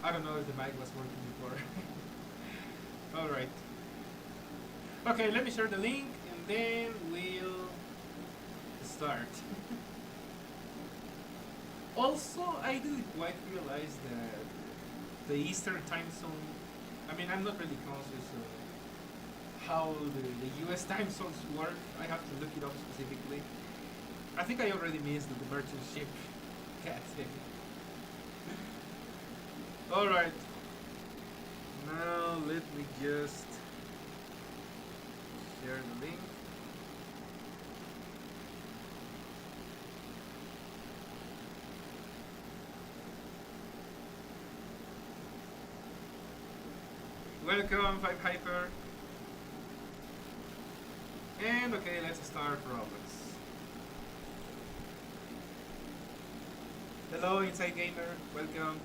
I don't know if the mic was working before. Alright. Okay, let me share the link and then we'll start. Also, I didn't quite realize that the Eastern time zone, I mean, I'm not really conscious of how the US time zones work. I have to look it up specifically. I think I already missed the merchant ship cat thing. Alright, now let me just share the link. Welcome, Five Hyper. And okay, let's start Roblox. Hello, Inside Gamer. Welcome.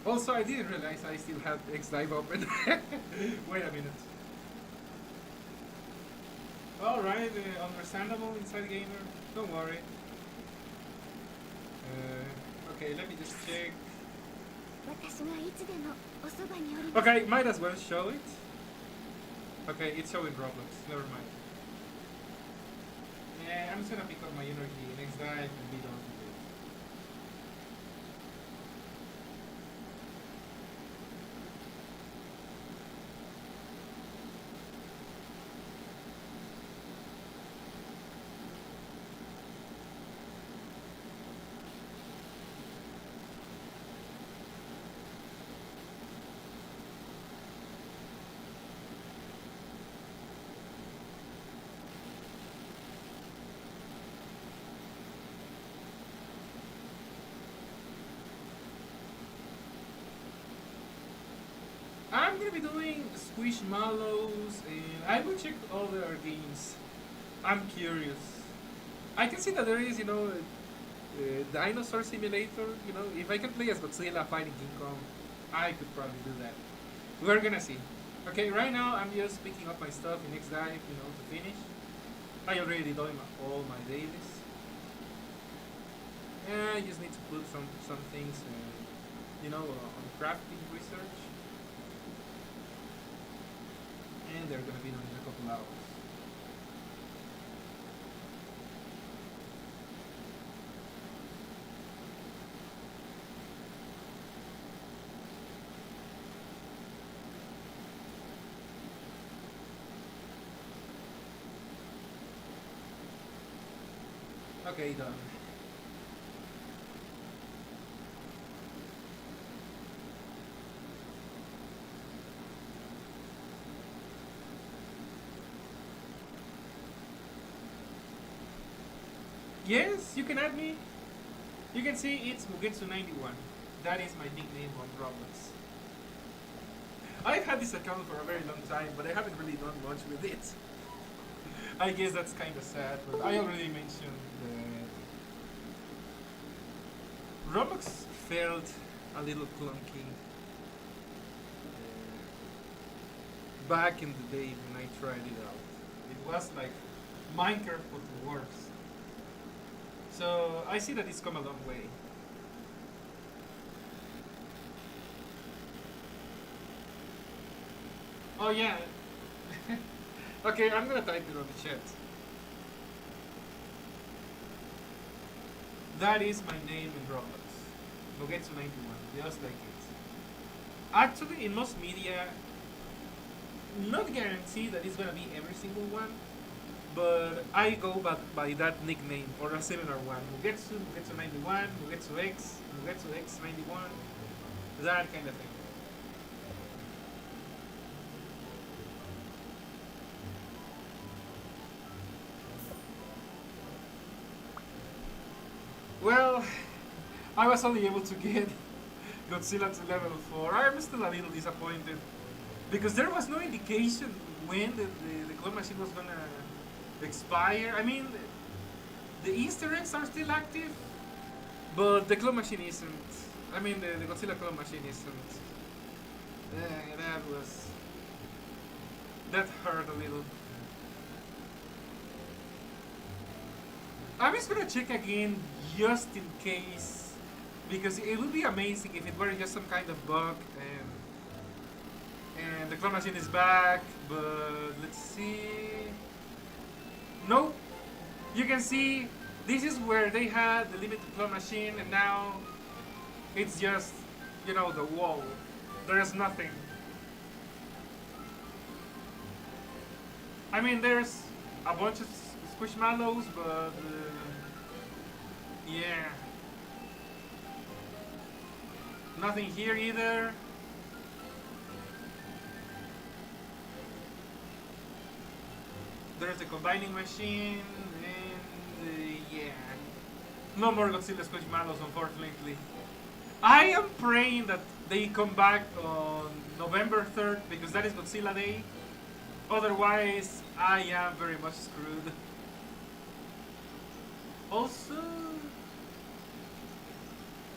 Also, I didn't realize I still had X-Dive open. Wait a minute. Alright, understandable, Inside Gamer. Don't worry. Okay, let me just check. Okay, might as well show it. Okay, it's showing Roblox. Never mind. Yeah, I'm just gonna pick up my energy in X-Dive and be done with it. I'm gonna be doing Squishmallows and I will check all their games. I'm curious. I can see that there is, Dinosaur Simulator. If I can play as Godzilla fighting King Kong, I could probably do that. We're gonna see. Okay, right now I'm just picking up my stuff in Next Dive, to finish. I already done all my dailies. Yeah, I just need to put some things, on crafting research. And they're gonna be done in a couple hours. Okay, done. Yes, you can add me. You can see it's Mugetsu91. That is my nickname on Roblox. I've had this account for a very long time, but I haven't really done much with it. I guess that's kind of sad, but I already mentioned that Roblox felt a little clunky back in the day when I tried it out. It was like Minecraft but worse. So I see that it's come a long way. Oh yeah. Okay, I'm gonna type it on the chat. That is my name in Roblox. Mugetsu91, just like it. Actually, in most media, not guarantee that it's gonna be every single one, but I go by that nickname or a similar one. Mugetsu, Mugetsu91, Mugetsu X, Mugetsu X91. That kind of thing. Well, I was only able to get Godzilla to level 4. I'm still a little disappointed because there was no indication when the claw machine was gonna expire. I mean, the Easter eggs are still active, but the claw machine isn't. I mean, the Godzilla claw machine isn't. That hurt a little. I'm just gonna check again just in case, because it would be amazing if it were just some kind of bug and the claw machine is back. But let's see. Nope. You can see this is where they had the limited claw machine, and now it's just, you know, the wall. There's nothing. I mean, there's a bunch of Squishmallows, but yeah, nothing here either. There's the combining machine, and yeah, no more Godzilla Squishmallows, unfortunately. I am praying that they come back on November 3rd because that is Godzilla Day. Otherwise, I am very much screwed. Also,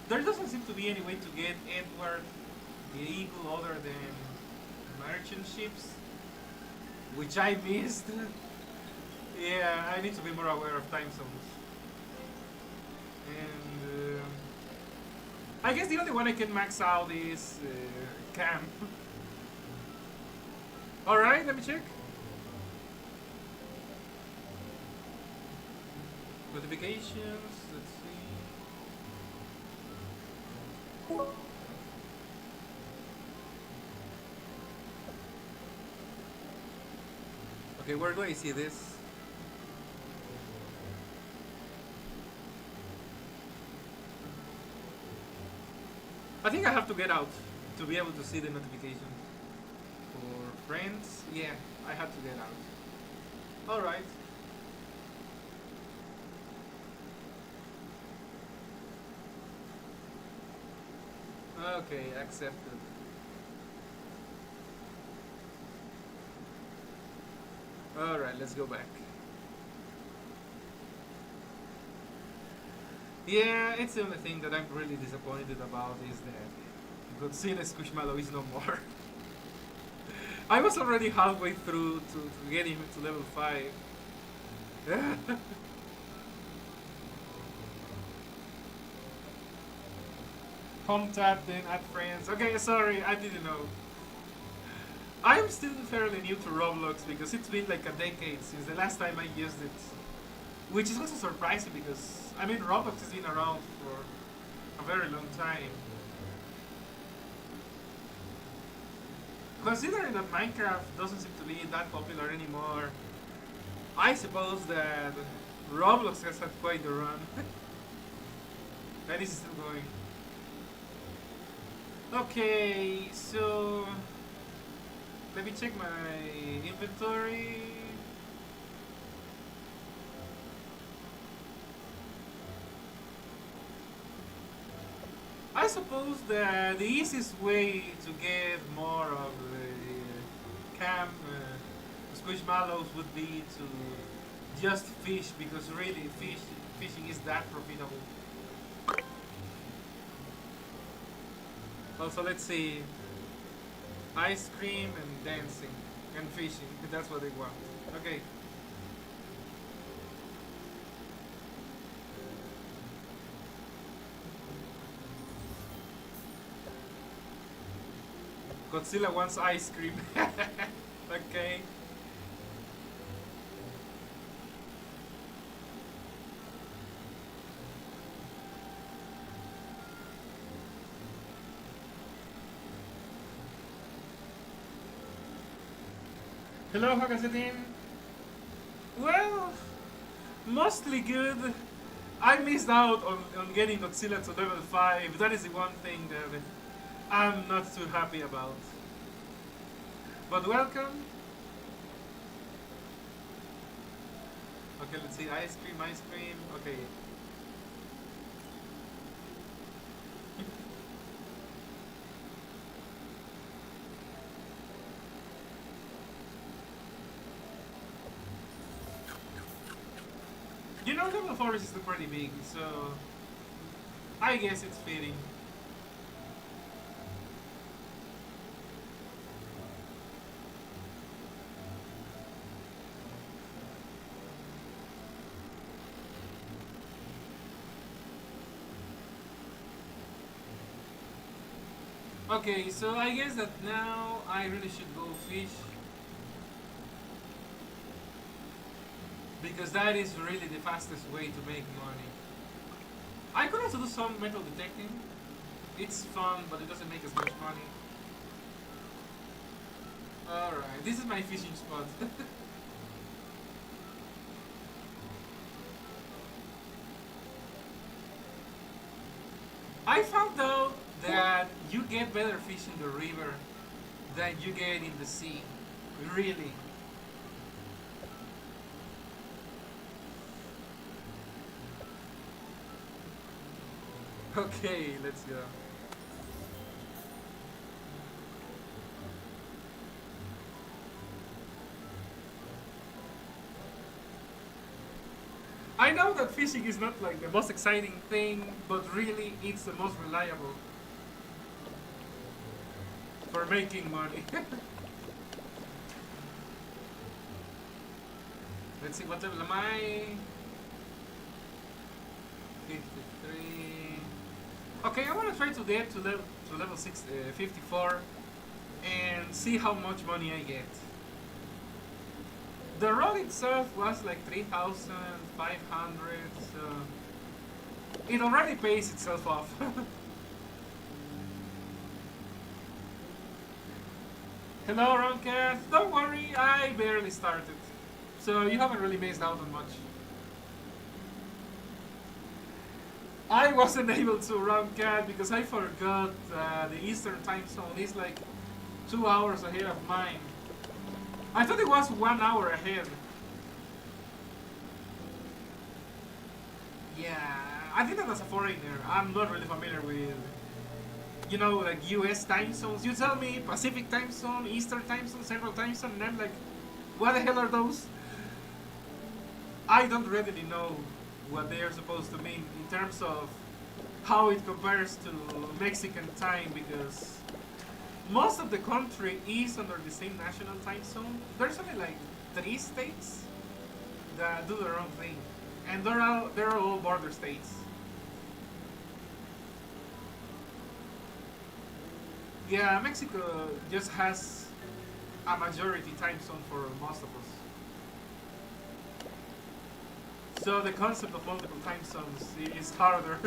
there doesn't seem to be any way to get Edward the Eagle other than merchant ships, which I missed. Yeah, I need to be more aware of time zones. And I guess the only one I can max out is Camp. Alright, let me check. Notifications, let's see. Okay, where do I see this? I think I have to get out to be able to see the notification. For friends, yeah, I have to get out. Alright. Okay, accepted. Alright, let's go back. Yeah, it's the only thing that I'm really disappointed about is that Godzilla Squishmallow is no more. I was already halfway through to get him to level 5. Home tab, then add friends. Okay, sorry, I didn't know. I'm still fairly new to Roblox because it's been like a decade since the last time I used it. Which is also surprising because, I mean, Roblox has been around for a very long time. Considering that Minecraft doesn't seem to be that popular anymore, I suppose that Roblox has had quite a run. And it's still going. Okay, so let me check my inventory. I suppose that the easiest way to get more of the camp Squishmallows would be to just fish, because really fishing is that profitable. Also, let's see, ice cream and dancing and fishing, that's what they want. Okay. Godzilla wants ice cream. Okay. Hello, Hakasetin. Well, mostly good. I missed out on getting Godzilla to level 5. That is the one thing that I'm not too happy about. But welcome. Okay, let's see. Ice cream, ice cream. Okay. You know, the forest is still pretty big, so I guess it's fitting. Okay, so I guess that now I really should go fish because that is really the fastest way to make money. I could also do some metal detecting. It's fun, but it doesn't make as much money. Alright, this is my fishing spot. I found out that you get better fish in the river than you get in the sea. Really. Okay, let's go. I know that fishing is not like the most exciting thing, but really it's the most reliable for making money. Let's see, what level am I? 53. Okay, I want to try to get to level 54 and see how much money I get. The roll itself was like 3,500, so it already pays itself off. Hello, Roncat. Don't worry, I barely started, so you haven't really missed out on much. I wasn't able to run cat because I forgot the Eastern time zone is like 2 hours ahead of mine. I thought it was 1 hour ahead. Yeah, I think that as a foreigner, I'm not really familiar with, like US time zones. You tell me Pacific time zone, Eastern time zone, Central time zone, and I'm like, what the hell are those? I don't really know what they are supposed to mean in terms of how it compares to Mexican time because most of the country is under the same national time zone. There's only like 3 states that do their own thing, and they're all border states. Yeah, Mexico just has a majority time zone for most of us. So the concept of multiple time zones is harder.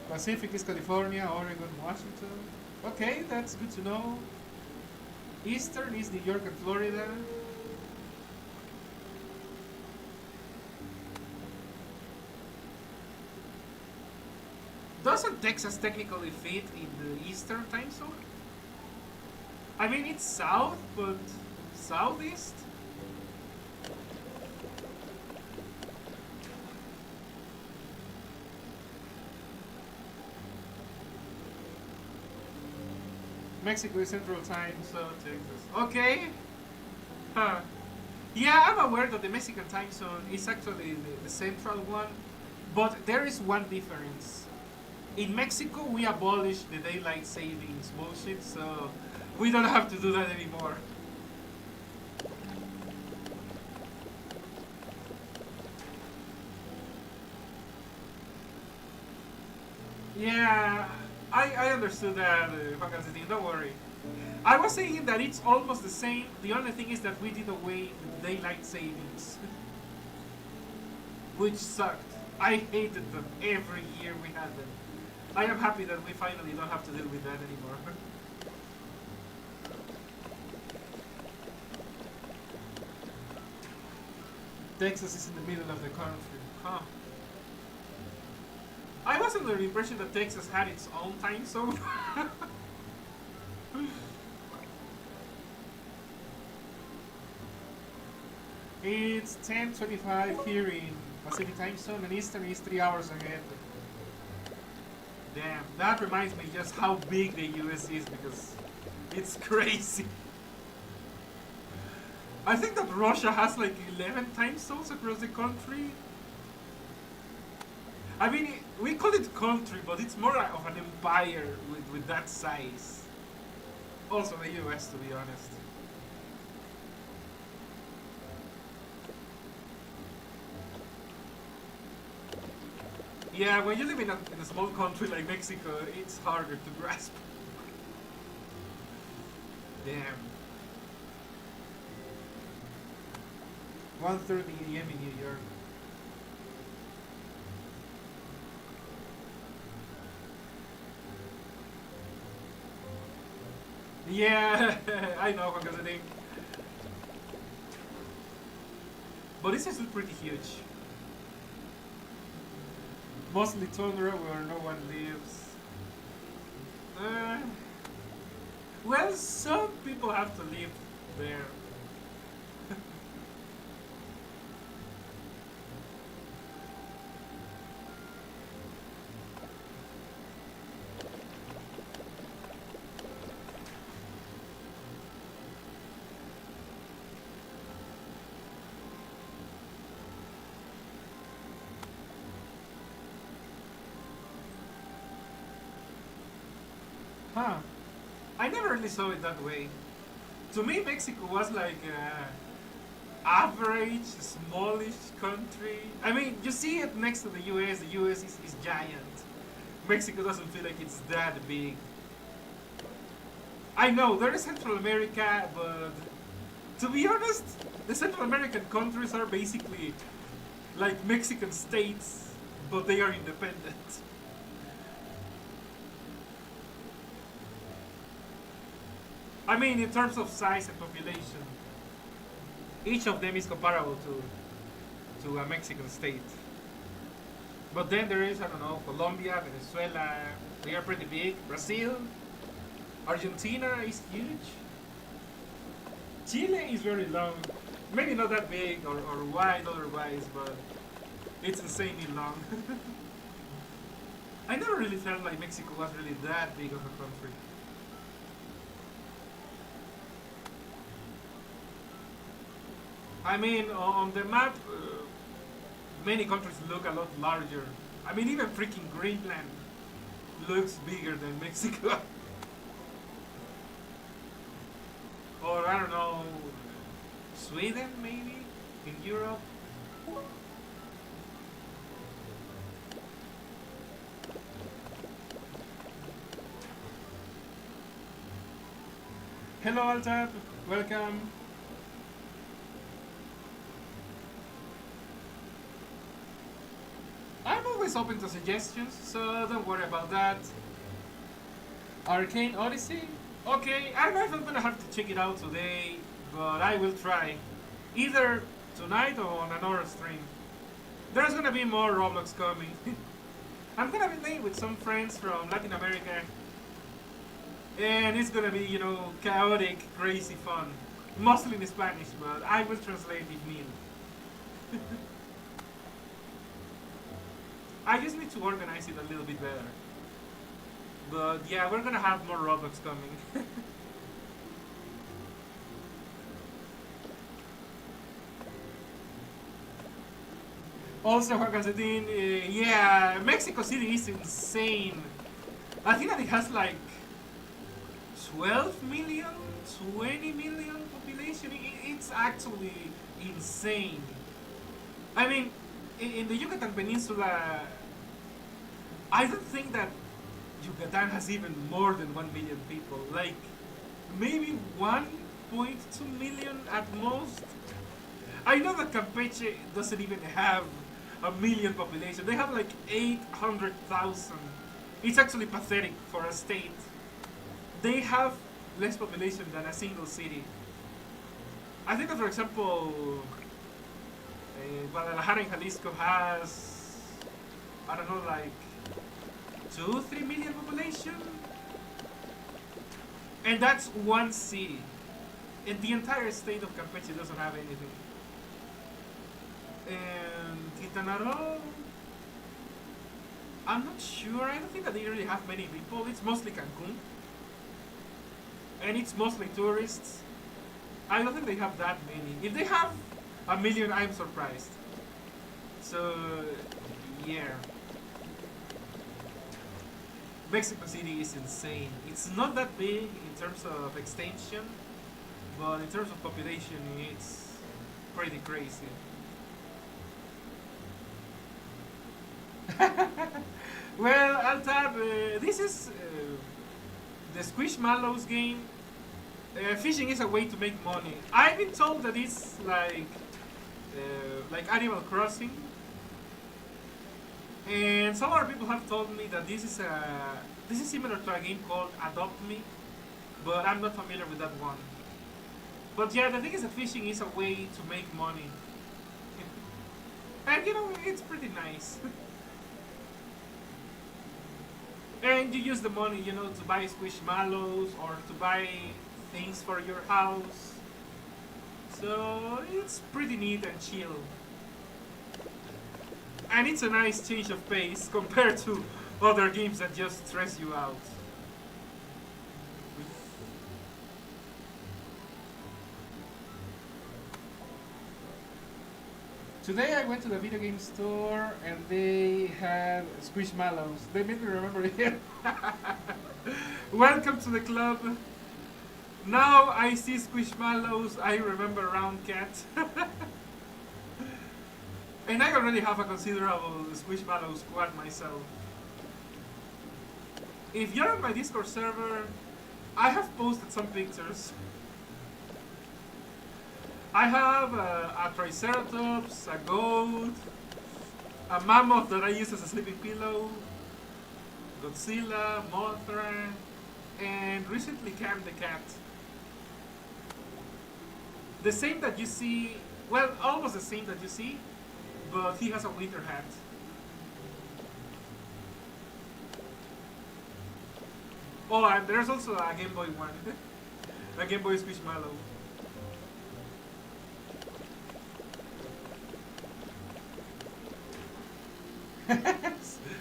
Pacific is California, Oregon, Washington. Okay, that's good to know. Eastern is New York and Florida. Doesn't Texas technically fit in the Eastern time zone? I mean, it's south, but southeast? Mexico is Central Time, so Texas. Okay. Huh. Yeah, I'm aware that the Mexican time zone is actually the central one, but there is one difference. In Mexico, we abolished the daylight savings bullshit, so we don't have to do that anymore. Yeah, I understood that, Constantine, don't worry. I was saying that it's almost the same. The only thing is that we did away with daylight savings, which sucked. I hated them every year we had them. I am happy that we finally don't have to deal with that anymore. Texas is in the middle of the country. Huh. I was under the impression that Texas had its own time zone. It's 10:25 here in Pacific time zone, and Eastern is 3 hours ahead. Damn, that reminds me just how big the US is because it's crazy. I think that Russia has like 11 time zones across the country. I mean, we call it country, but it's more of an empire with that size. Also the US, to be honest. Yeah, when you live in a small country like Mexico, it's harder to grasp. Damn. 1:30 a.m. in New York. Yeah, I know, because I think. But this is still pretty huge. Mostly tundra where no one lives. Uh, well, some people have to live there. Huh. I never really saw it that way. To me, Mexico was like average, smallish country. I mean, you see it next to the US. The US is giant. Mexico doesn't feel like it's that big. I know there is Central America, but to be honest, the Central American countries are basically like Mexican states, but they are independent. I mean, in terms of size and population, each of them is comparable to a Mexican state. But then there is, I don't know, Colombia, Venezuela, they are pretty big. Brazil, Argentina is huge. Chile is very long. Maybe not that big or wide otherwise, but it's insanely long. I never really felt like Mexico was really that big of a country. I mean, on the map, many countries look a lot larger. I mean, even freaking Greenland looks bigger than Mexico. Or, I don't know, Sweden maybe? In Europe? Hello, Altab. Welcome. I'm always open to suggestions, so don't worry about that. Arcane Odyssey? Okay, I don't know if I'm gonna have to check it out today, but I will try. Either tonight or on another stream. There's gonna be more Roblox coming. I'm gonna be playing with some friends from Latin America. And it's gonna be, you know, chaotic, crazy fun. Mostly in Spanish, but I will translate if needed. I just need to organize it a little bit better. But yeah, we're gonna have more Roblox coming. Also, Juan Calcetin, yeah, Mexico City is insane. I think that it has like 12 million, 20 million population. It's actually insane. I mean, in the Yucatan Peninsula, I don't think that Yucatan has even more than 1 million people. Like, maybe 1.2 million at most. I know that Campeche doesn't even have a million population. They have like 800,000. It's actually pathetic for a state. They have less population than a single city. I think that, for example, Guadalajara in Jalisco has, I don't know, like 2-3 million population, and that's one city. And the entire state of Campeche doesn't have anything. And Quintana Roo, I'm not sure. I don't think that they really have many people. It's mostly Cancun, and it's mostly tourists. I don't think they have that many. If they have a million, I'm surprised. So, yeah. Mexico City is insane. It's not that big in terms of extension, but in terms of population, it's pretty crazy. Well, Altab, this is the Squishmallows game. Fishing is a way to make money. I've been told that it's like Animal Crossing, and some other people have told me that this is similar to a game called Adopt Me, but I'm not familiar with that one. But yeah, the thing is that fishing is a way to make money, and you know it's pretty nice. And you use the money, you know, to buy Squishmallows or to buy things for your house. So it's pretty neat and chill. And it's a nice change of pace compared to other games that just stress you out. Today I went to the video game store and they had Squishmallows. They made me remember it. Welcome to the club. Now I see Squishmallows, I remember Round Cat. And I already have a considerable Squishmallow squad myself. If you're on my Discord server, I have posted some pictures. I have a Triceratops, a goat, a mammoth that I use as a sleeping pillow, Godzilla, Mothra, and recently Cam the cat. The same that you see, well, almost the same that you see, but he has a winter hat. Oh, and there's also a Game Boy one, a Game Boy Squishmallow.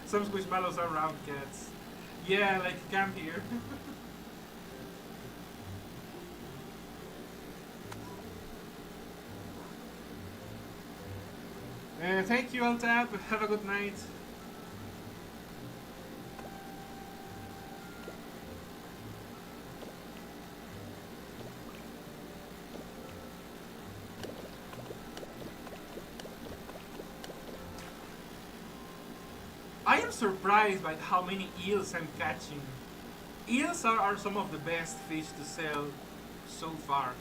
Some Squishmallows are round cats. Yeah, like Cam here. Thank you, Altab. Have a good night. I am surprised by how many eels I'm catching. Eels are some of the best fish to sell so far.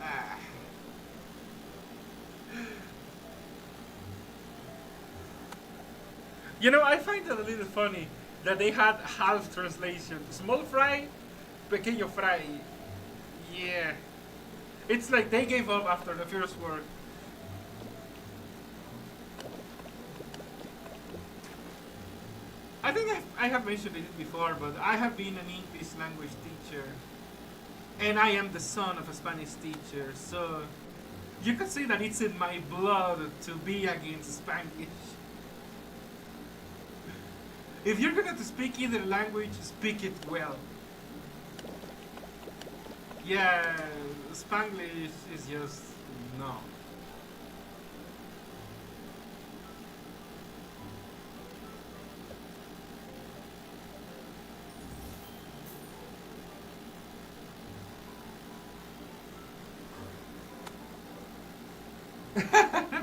Ah. You know, I find it a little funny that they had half translation. Small fry, pequeño fry. Yeah. It's like they gave up after the first word. I think I have mentioned it before, but I have been an English language teacher. And I am the son of a Spanish teacher, so you could say that it's in my blood to be against Spanish. If you're going to speak either language, speak it well. Yeah, Spanglish is just no.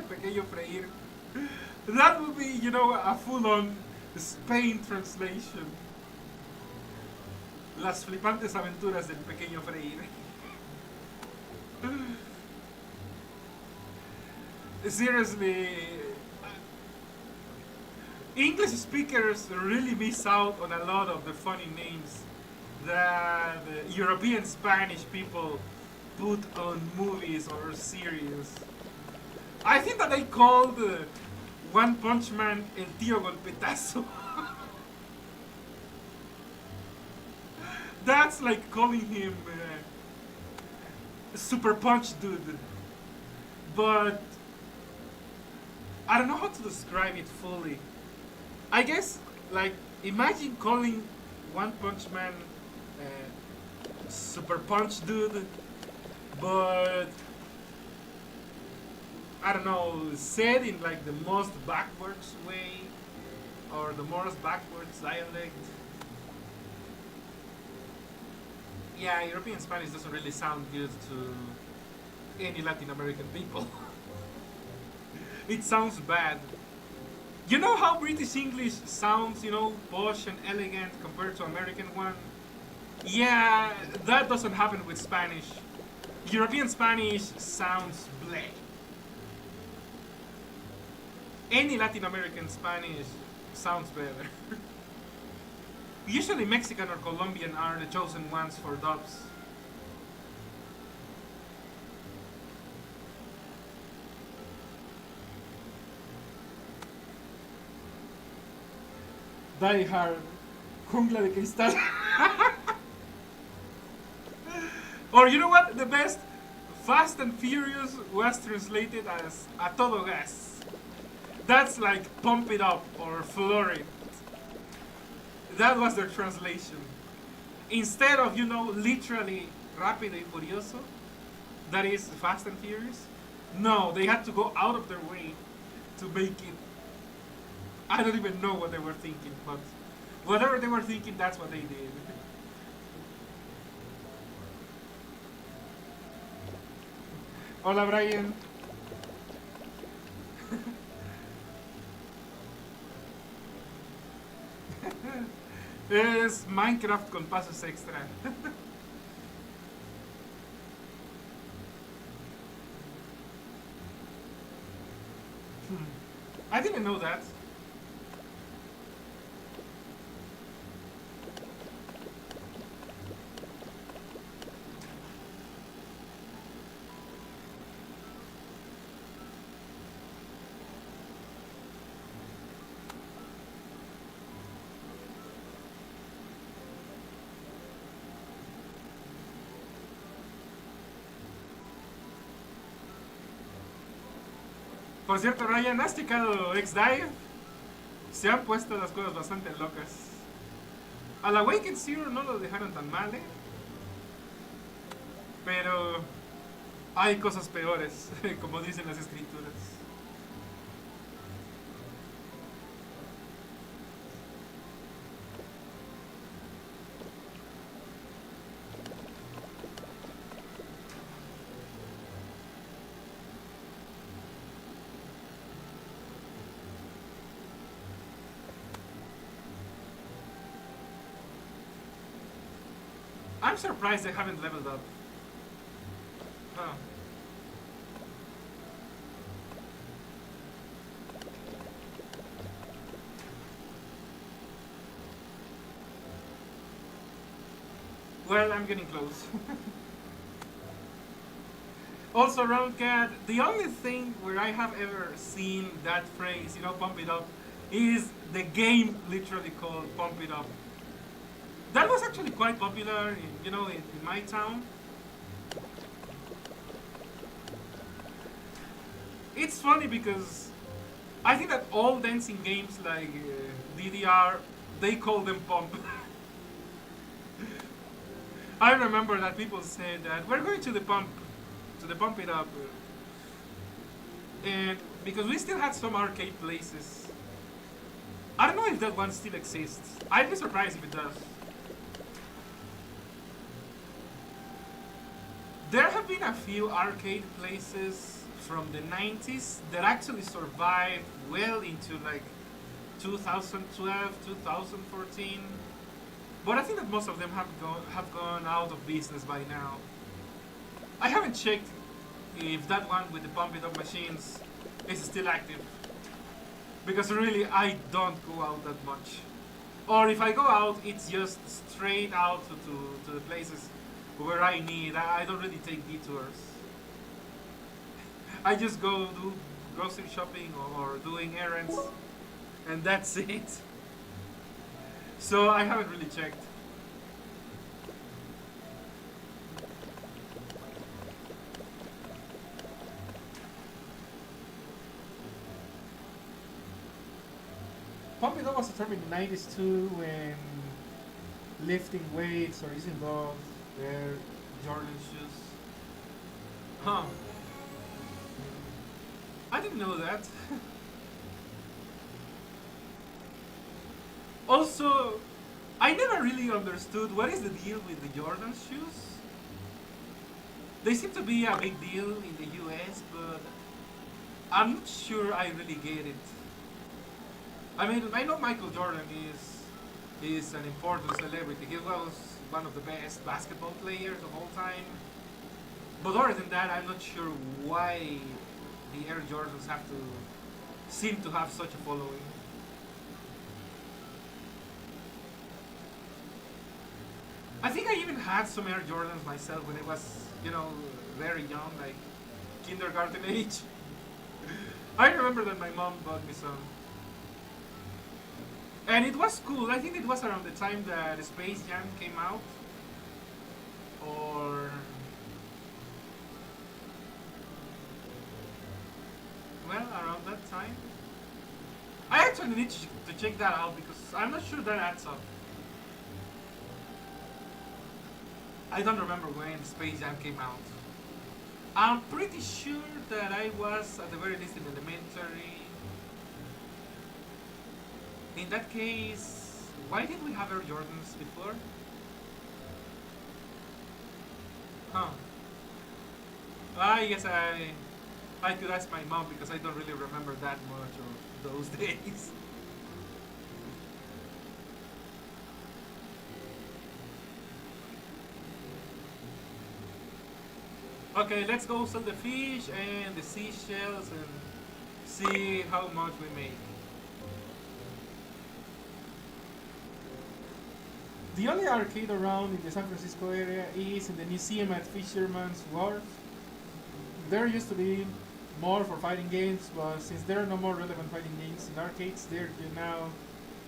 Pequeño freír. That would be, you know, a full-on Spain translation. Las flipantes aventuras del pequeño freír. Seriously, English speakers really miss out on a lot of the funny names that European Spanish people put on movies or series. I think that they called One Punch Man El Tío Golpetazo. That's like calling him Super Punch Dude. But I don't know how to describe it fully. I guess, like, imagine calling One Punch Man Super Punch Dude, but I don't know, said in like the most backwards way or the most backwards dialect. Yeah, European Spanish doesn't really sound good to any Latin American people. It sounds bad. You know how British English sounds, posh and elegant compared to American one? Yeah, that doesn't happen with Spanish. European Spanish sounds bleh. Any Latin American Spanish sounds better. Usually Mexican or Colombian are the chosen ones for dubs. Die Hard, Jungla de Cristal. Or you know what? The best, Fast and Furious was translated as A Todo Gas. That's like Pump It Up or Floor It. That was their translation. Instead of, literally Rápido y Furioso, that is Fast and Furious, no, they had to go out of their way to make it. I don't even know what they were thinking, but whatever they were thinking, that's what they did. Hola, Brian. Es Minecraft con pasos extra. I didn't know that. Por cierto, Ryan, ¿has checado X-Dive? Se han puesto las cosas bastante locas. Al Awaken Zero no lo dejaron tan mal, ¿eh? Pero hay cosas peores, como dicen las escrituras. I'm surprised they haven't leveled up. Huh. Well, I'm getting close. Also, Roundcat, the only thing where I have ever seen that phrase, pump it up, is the game literally called Pump It Up. That was actually quite popular, in my town. It's funny because I think that all dancing games like DDR, they call them pump. I remember that people said that we're going to the pump it up, and because we still had some arcade places. I don't know if that one still exists. I'd be surprised if it does. There have been a few arcade places from the 90s that actually survived well into like 2012, 2014. But I think that most of them have gone out of business by now. I haven't checked if that one with the pump it up machines is still active. because really I don't go out that much. Or if I go out, it's just straight out to the places where I need. I don't really take detours. I just go do grocery shopping or doing errands, and that's it. So I haven't really checked. Pompidou was determined in the 90s too when lifting weights or using those their Jordan shoes. Huh. I didn't know that. Also, I never really understood what is the deal with the Jordan shoes. They seem to be a big deal in the US, but I'm not sure I really get it. I mean, I know Michael Jordan is an important celebrity. He was one of the best basketball players of all time. But other than that, I'm not sure why the Air Jordans have to seem to have such a following. I think I even had some Air Jordans myself when I was, very young, like kindergarten age. I remember that my mom bought me some. And it was cool. I think it was around the time that Space Jam came out. Or well, around that time. I actually need to check that out because I'm not sure that adds up. I don't remember when Space Jam came out. I'm pretty sure that I was at the very least in elementary. In that case, why did we have Air Jordans before? Huh. I guess I could ask my mom because I don't really remember that much of those days. Okay, let's go sell the fish and the seashells and see how much we make. The only arcade around in the San Francisco area is in the museum at Fisherman's Wharf. There used to be more for fighting games, but since there are no more relevant fighting games in arcades, they're now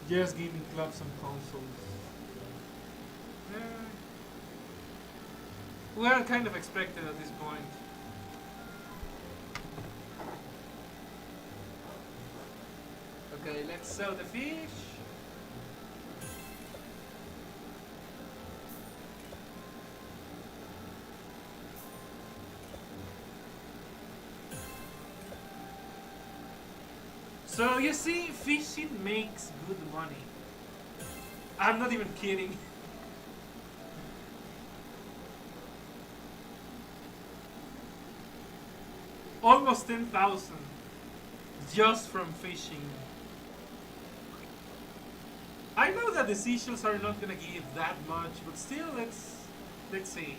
just gaming clubs and consoles. Uh, well, kind of expected at this point. Okay, let's sell the fish. So you see, fishing makes good money. I'm not even kidding. Almost 10,000 just from fishing. I know that the seashells are not gonna give that much, but still, let's see.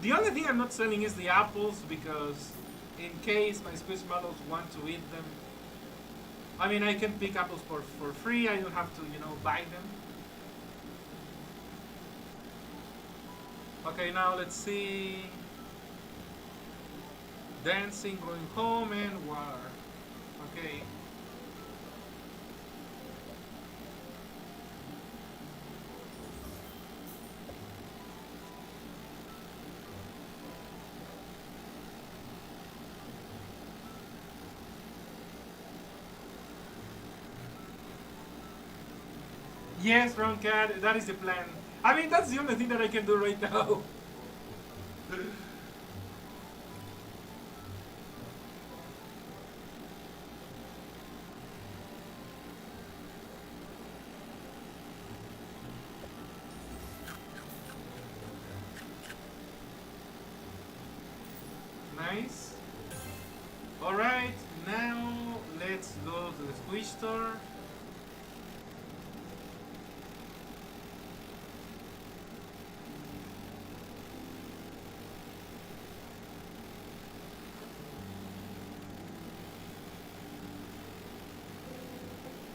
The only thing I'm not selling is the apples because in case my Squishmallows want to eat them, I mean I can pick apples for free, I don't have to, buy them. Okay, now let's see. Dancing, going home, and water. Okay. Yes, Ron Cat, that is the plan. I mean, that's the only thing that I can do right now. nice. Alright, now let's go to the Squish store.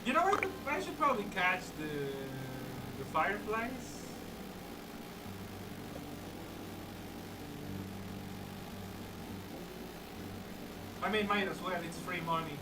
You know what? I should probably catch the fireflies. I mean, might as well. It's free money.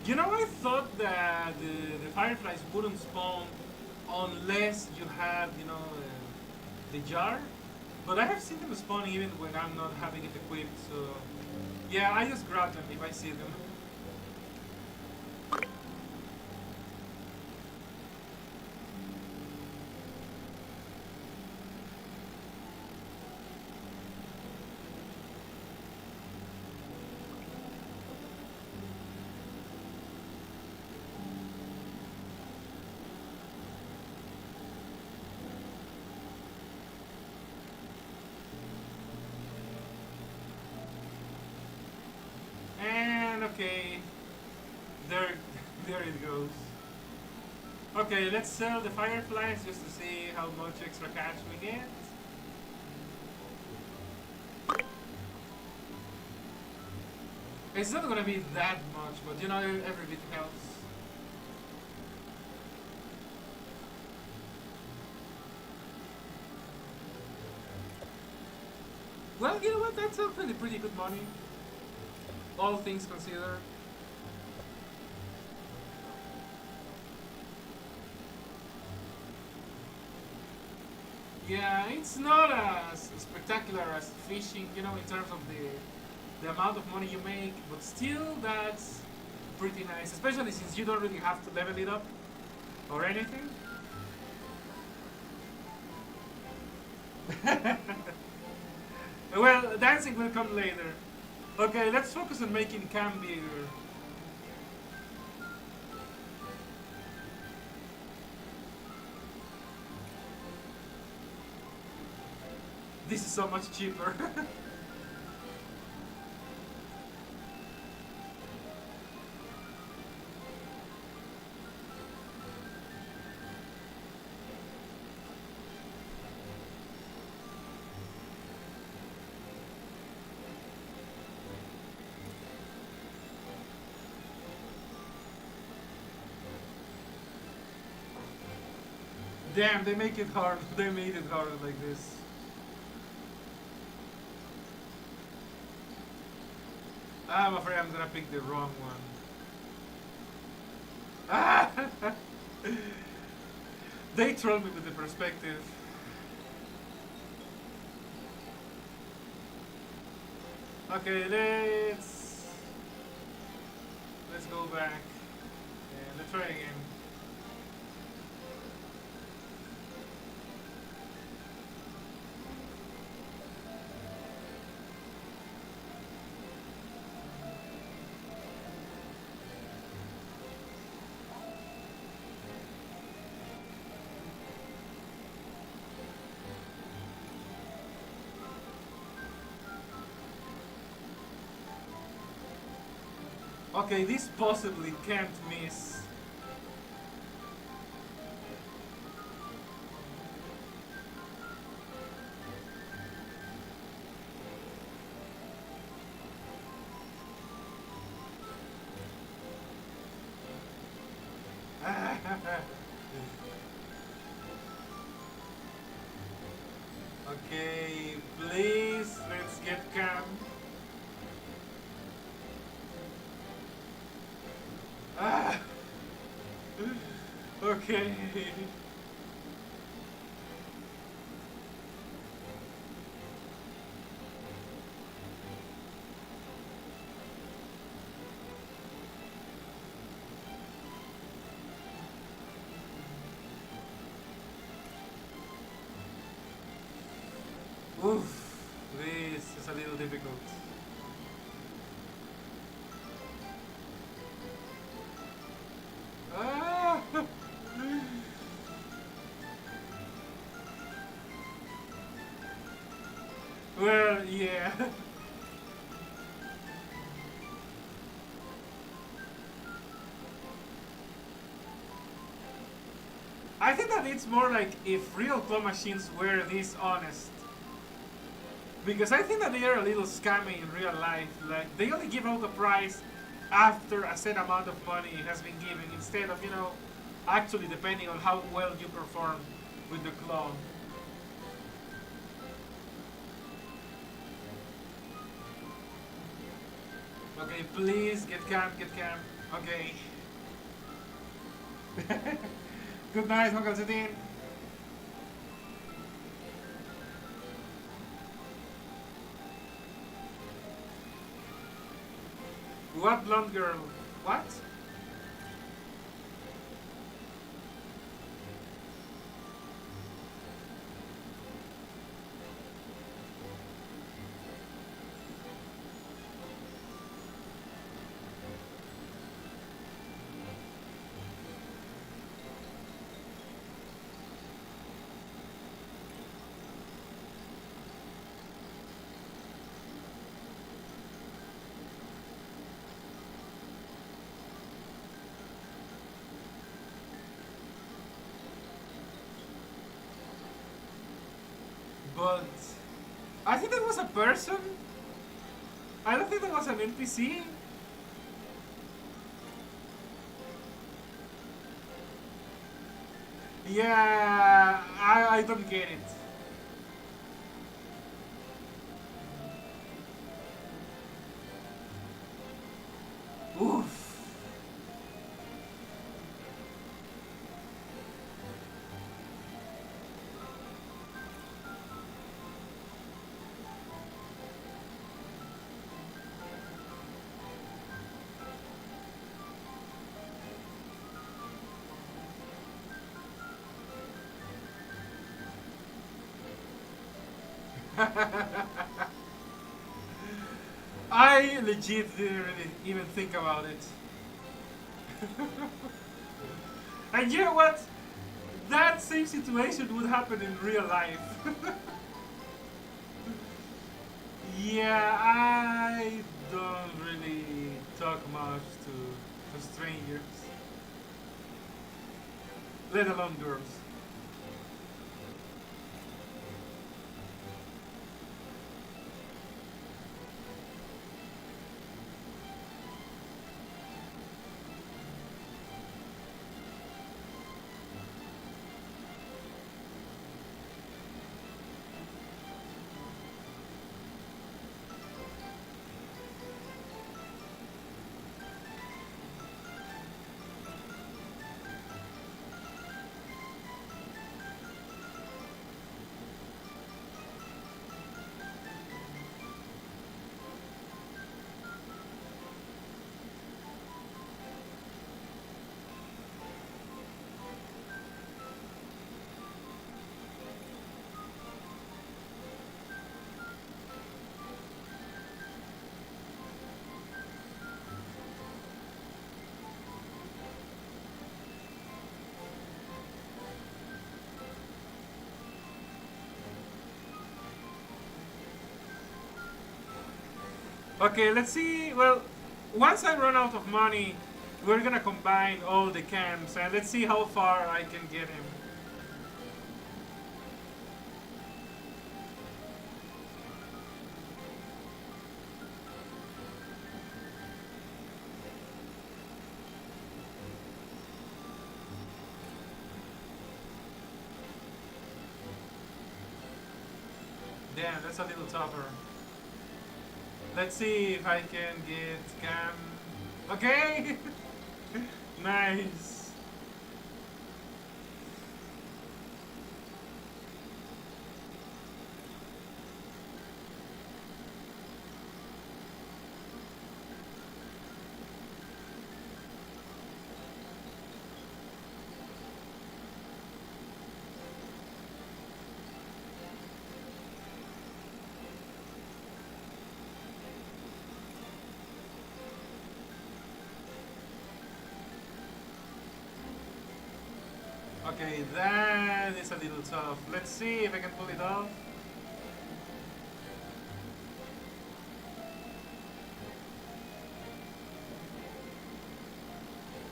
You know, I thought that the fireflies wouldn't spawn unless you had, the jar. But I have seen them spawn even when I'm not having it equipped, so... Yeah, I just grab them if I see them. And okay, there, there it goes. Okay, let's sell the fireflies just to see how much extra cash we get. It's not gonna be that much, but every bit helps. Well, you know what? That's actually pretty good money. All things considered. Yeah, it's not as spectacular as fishing, in terms of the amount of money you make, but still that's pretty nice, especially since you don't really have to level it up or anything. Well, dancing will come later. Okay, let's focus on making cam bigger. This is so much cheaper. Damn, they make it hard. They made it hard like this. I'm afraid I'm gonna pick the wrong one. Ah! They trolled me with the perspective. Okay, let's go back and let's try again. Okay, this possibly can't miss. Okay, please, let's get calm. Ah, okay. Oof, this is a little difficult. Ah, well, yeah. I think that it's more like if real claw machines were this honest. Because I think that they are a little scammy in real life. Like, they only give out the price after a set amount of money has been given, instead of, actually depending on how well you perform with the claw. Okay, please get calm, get calm. Okay. Good night, Uncle Zedin. What blonde girl? What? But I think that was a person. I don't think that was an NPC. Yeah, I don't get it. Oof. I legit didn't really even think about it. And you know what? That same situation would happen in real life. Yeah, I don't really talk much to strangers, let alone girls. Okay, let's see. Well, Once I run out of money, we're gonna combine all the camps and let's see how far I can get him. Damn, that's a little tougher. Let's see if I can get Cam. Okay! Nice. Okay, that is a little tough. Let's see if I can pull it off.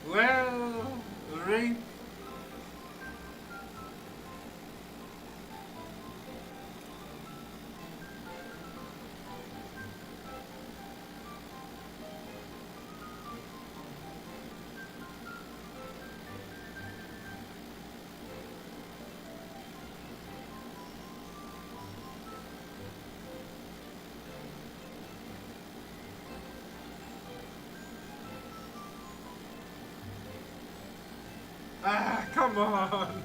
Well, ring. Ah, come on.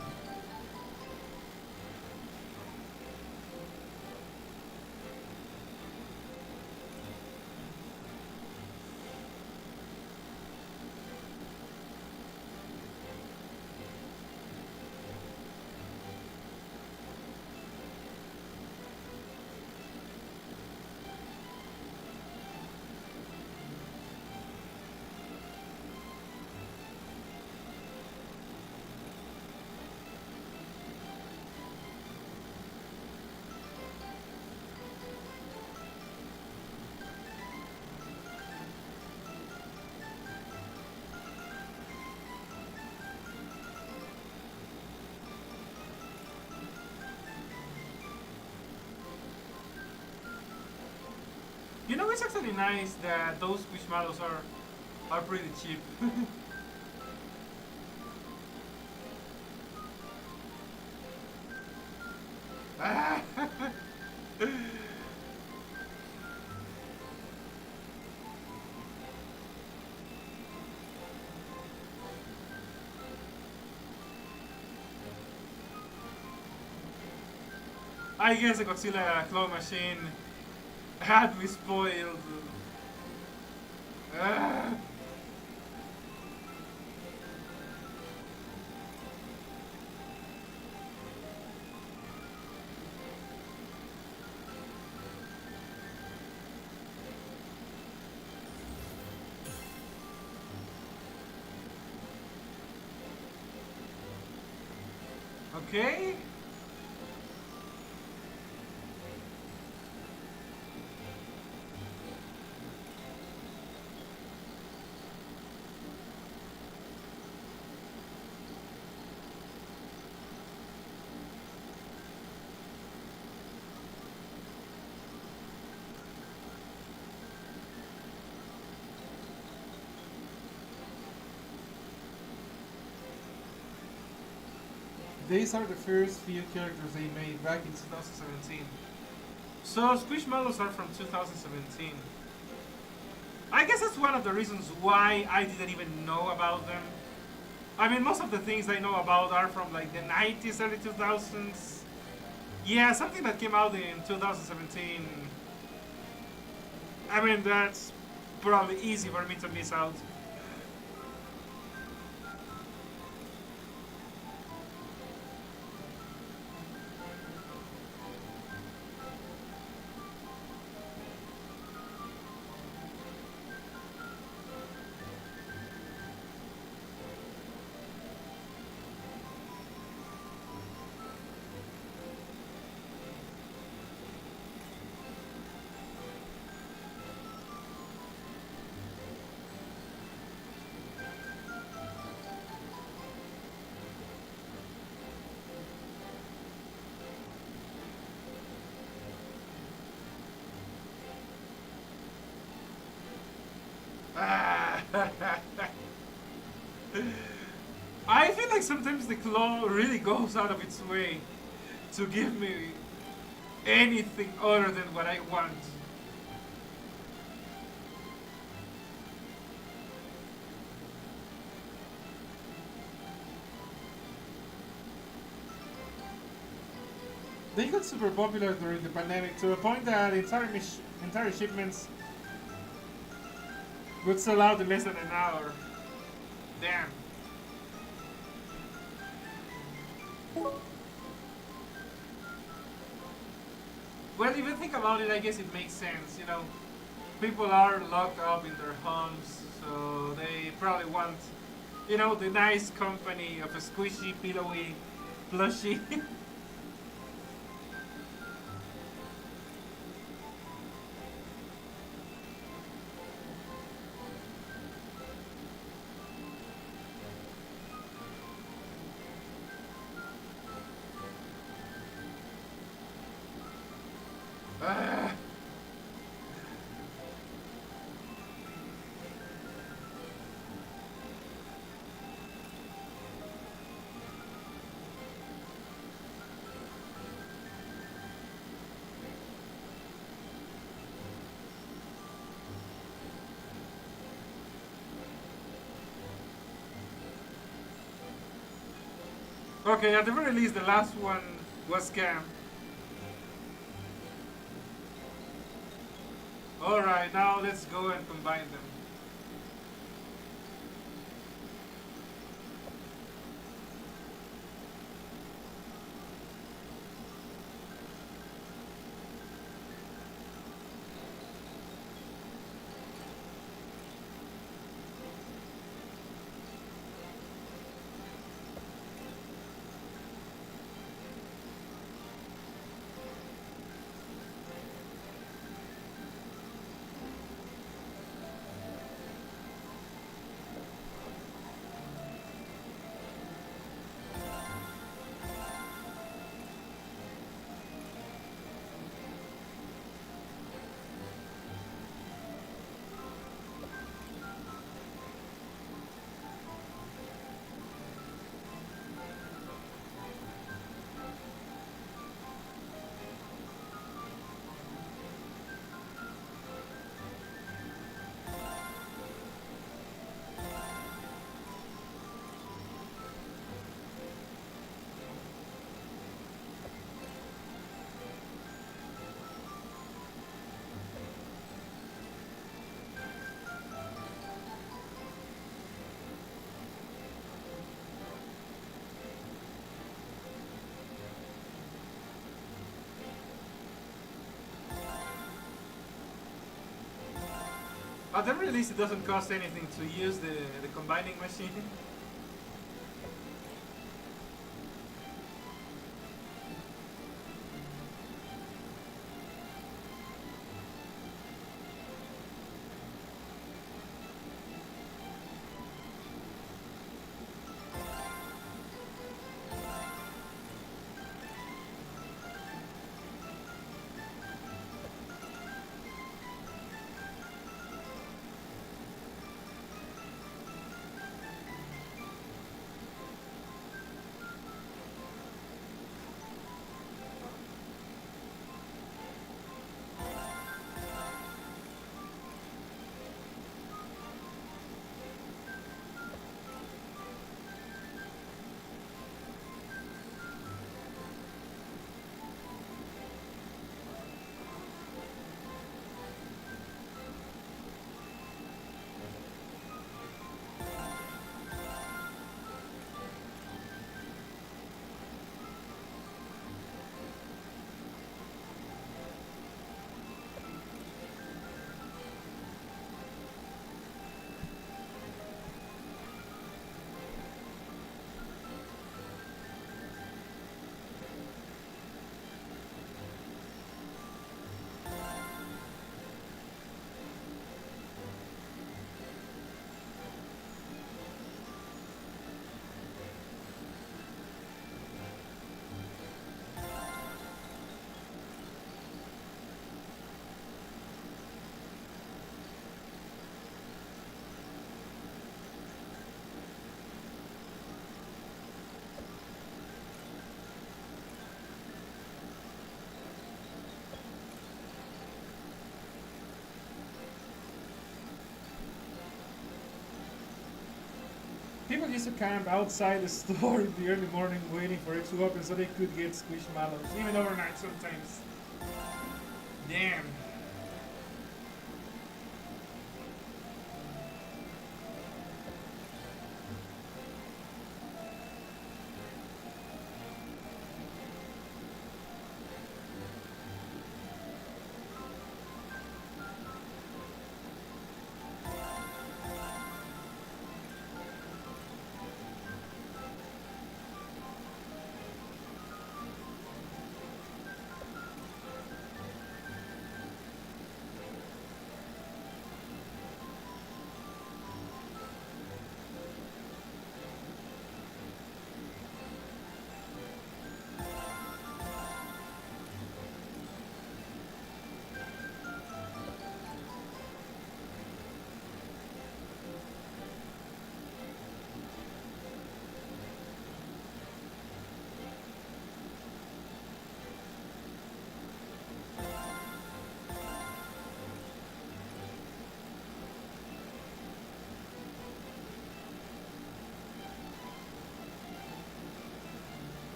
You know, it's actually nice that those Squishmallows are pretty cheap. Ah. I guess the Godzilla claw machine had me spoiled. Ah. Okay. These are the first few characters they made back in 2017. So Squishmallows are from 2017. I guess that's one of the reasons why I didn't even know about them. I mean, most of the things I know about are from like the 90s, early 2000s. Yeah, something that came out in 2017. I mean, that's probably easy for me to miss out. I feel like sometimes the claw really goes out of its way to give me anything other than what I want. They got super popular during the pandemic to the point that entire shipments would sell out in less than an hour. Damn. Well, if you think about it, I guess it makes sense. You know, people are locked up in their homes, so they probably want, the nice company of a squishy, pillowy plushie. Ah. Okay, at the very least, the last one was scam. Alright, now let's go and combine them. At the very least, it doesn't cost anything to use the combining machine. People used to camp outside the store in the early morning waiting for it to open so they could get squishmallows, even overnight sometimes. Damn.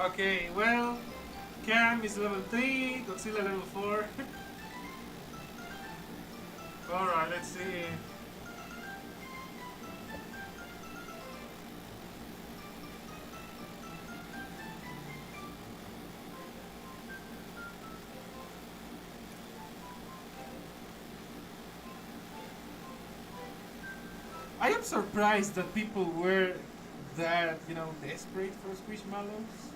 Okay, well, Cam is level 3, Godzilla level 4. Alright, let's see. I am surprised that people were that, desperate for Squishmallows.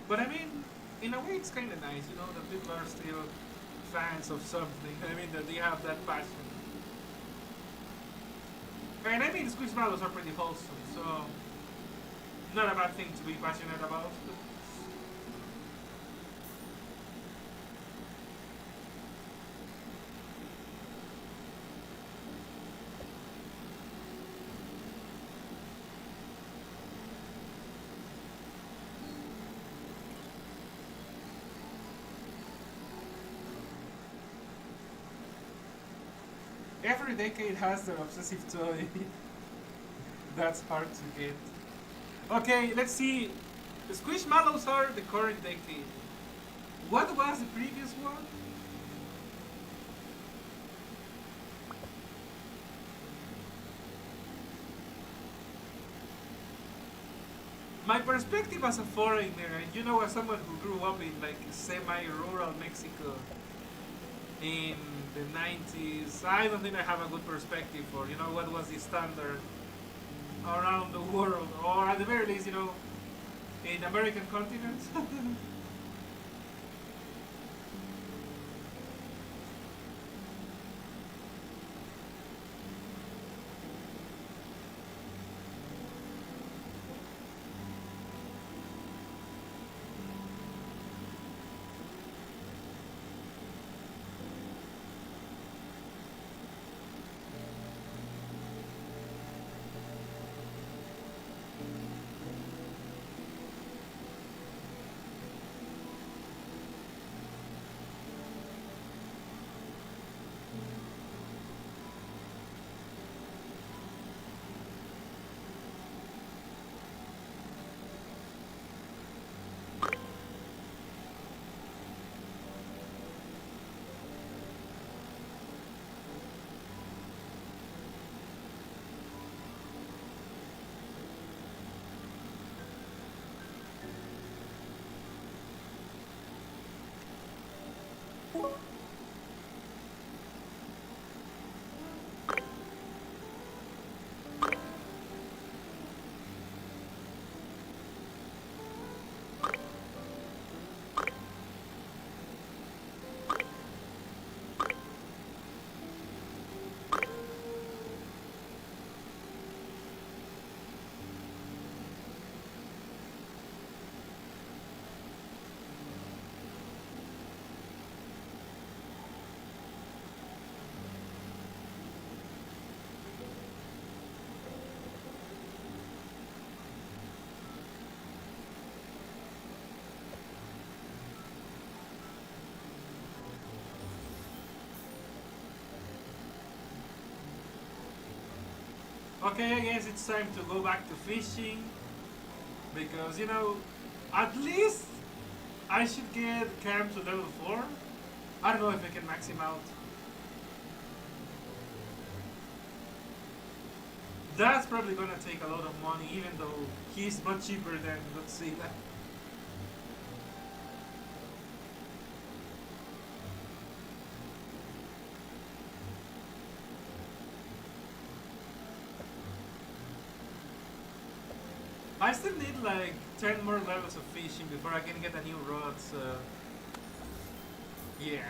But I mean, in a way, it's kind of nice, that people are still fans of something. I mean, that they have that passion. And I mean, Squishmallows are pretty wholesome, so not a bad thing to be passionate about. Every decade has their obsessive toy. That's hard to get. Okay, let's see. The Squishmallows are the current decade. What was the previous one? My perspective as a foreigner, and as someone who grew up in like semi-rural Mexico in the 90s, I don't think I have a good perspective for, what was the standard around the world, or at the very least, in the American continent. Okay, I guess it's time to go back to fishing because at least I should get Cam to level 4. I don't know if I can max him out. That's probably gonna take a lot of money, even though he's much cheaper than Godzilla. I still need like 10 more levels of fishing before I can get a new rod, so yeah.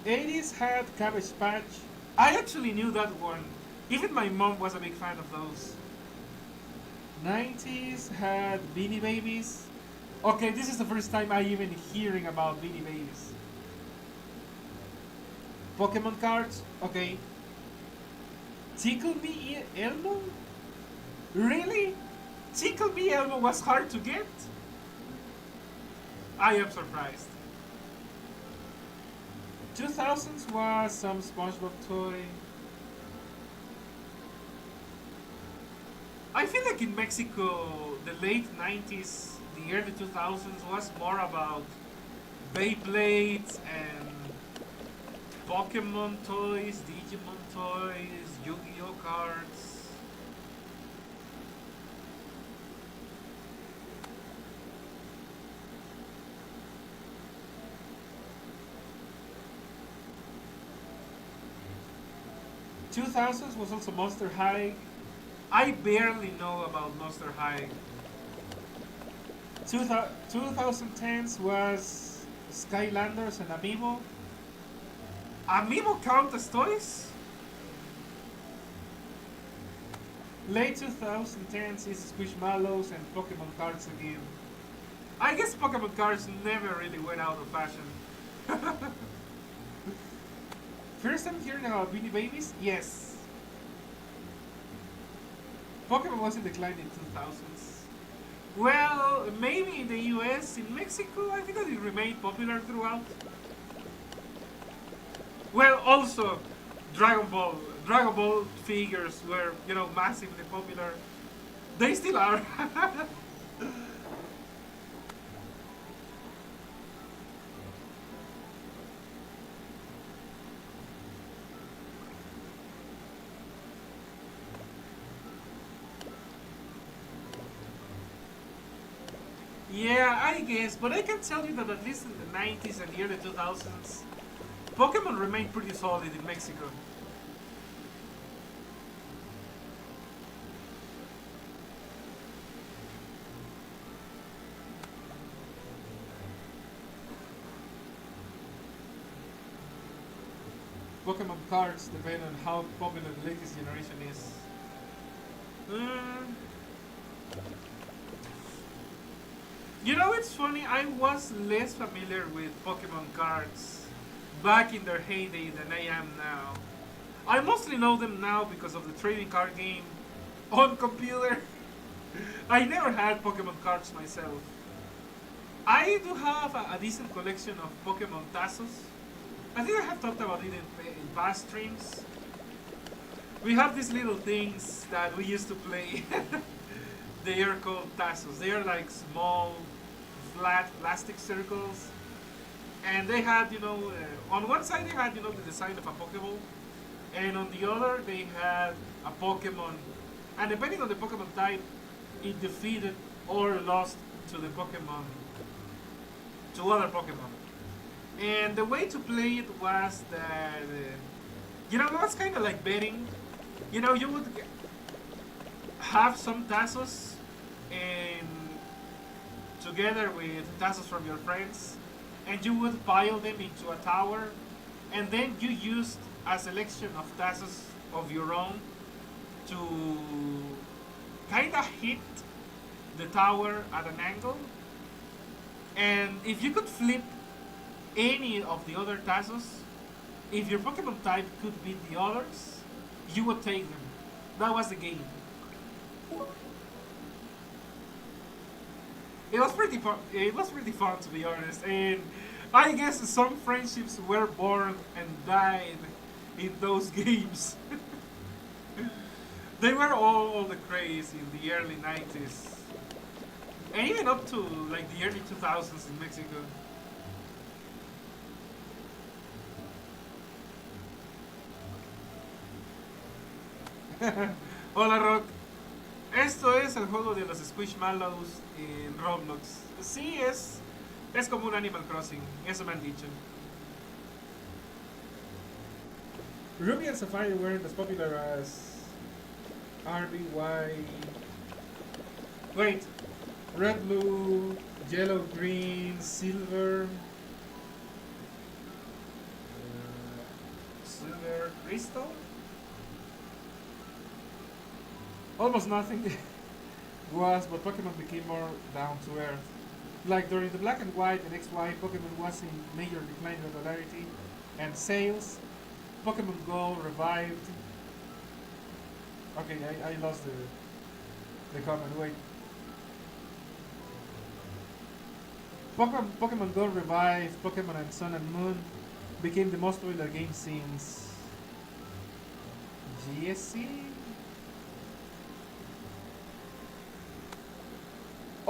80s had Cabbage Patch. I actually knew that one. Even my mom was a big fan of those. 90s had Beanie Babies. Okay, this is the first time I even hearing about Beanie Babies. Pokemon cards. Okay. Tickle Me Elmo? Really? Tickle Me Elmo was hard to get? I am surprised. 2000s was some SpongeBob toy. I feel like in Mexico, the late 90s, the early 2000s was more about Beyblades and Pokemon toys, Digimon toys, Yu-Gi-Oh cards. Two thousands was also Monster High. I barely know about Monster High. 2010s was Skylanders and Amiibo. Amiibo count as toys? Late 2010s is Squishmallows and Pokemon cards again. I guess Pokemon cards never really went out of fashion. First time hearing about Beanie Babies? Yes. Pokemon was in decline in 2000s. Well, maybe in the US, in Mexico, I think that it remained popular throughout. Well, also, Dragon Ball. Dragon Ball figures were, massively popular. They still are. Yeah, I guess, but I can tell you that at least in the 90s and the early 2000s, Pokemon remained pretty solid in Mexico. Pokemon cards depend on how popular the latest generation is. Mm. It's funny, I was less familiar with Pokemon cards back in their heyday than I am now. I mostly know them now because of the trading card game on computer. I never had Pokemon cards myself. I do have a decent collection of Pokemon Tazos. I think I have talked about it in past streams. We have these little things that we used to play. They are called Tazos. They are like small, flat plastic circles. And they had, on one side they had, the design of a Pokeball. And on the other they had a Pokemon. And depending on the Pokemon type, it defeated or lost to the Pokemon, to other Pokemon. And the way to play it was that, it was kind of like betting. You would have some Tazos and together with Tazos from your friends, and you would pile them into a tower, and then you used a selection of Tazos of your own to kind of hit the tower at an angle. And if you could flip any of the other Tazos, if your Pokemon type could beat the others, you would take them. That was the game. It was pretty fun. It was pretty fun, to be honest, and I guess some friendships were born and died in those games. They were all the craze in the early 90s, and even up to like the early 2000s in Mexico. Hola Rock, esto es el juego de los Squishmallows en Roblox. Sí, es como un Animal Crossing, eso me han dicho. Ruby and Sapphire weren't as popular as RBY. Wait, red, blue, yellow, green, silver. Silver crystal? Almost nothing was, but Pokemon became more down to earth. Like during the black and white and XY, Pokemon was in major decline in popularity and sales. Pokemon Go revived. Okay, I lost the comment. Wait. Pokemon Go revived. Pokemon and Sun and Moon became the most popular game since GSC.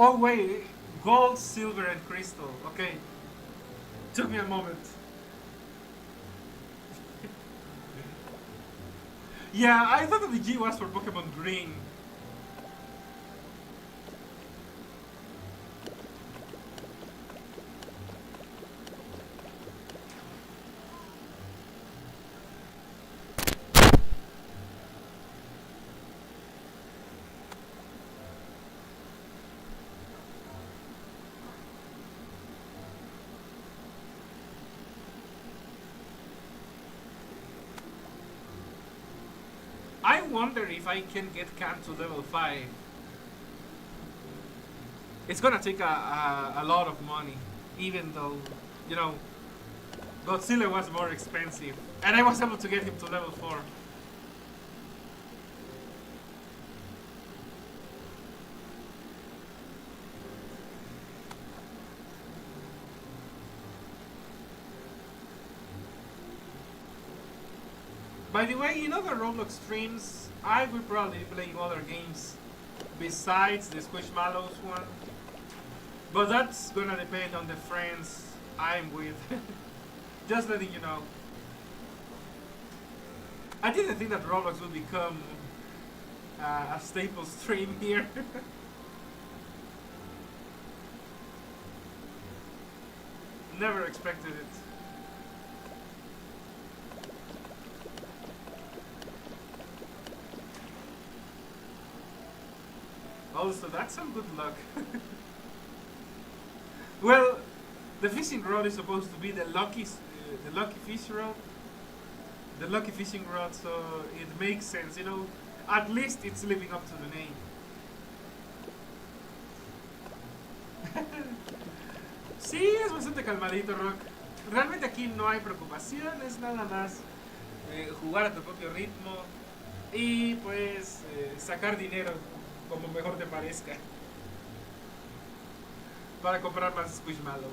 Oh wait, gold, silver, and crystal. Okay, took me a moment. Yeah, I thought that the G was for Pokemon Green. I wonder if I can get Cam to level 5. It's gonna take a lot of money, even though, you know, Godzilla was more expensive. And I was able to get him to level 4. By the way, in other Roblox streams, I will probably be playing other games besides the Squishmallows one. But that's gonna depend on the friends I'm with. Just letting you know. I didn't think that Roblox would become a staple stream here. Never expected it. Also, that's some good luck. Well, the fishing rod is supposed to be the lucky fish rod. The lucky fishing rod, so it makes sense, you know. At least it's living up to the name. Sí, es bastante calmadito, Rock. Realmente aquí no hay preocupación, es nada más jugar a tu propio ritmo y pues sacar dinero como mejor te parezca para comprar más Squishmallows.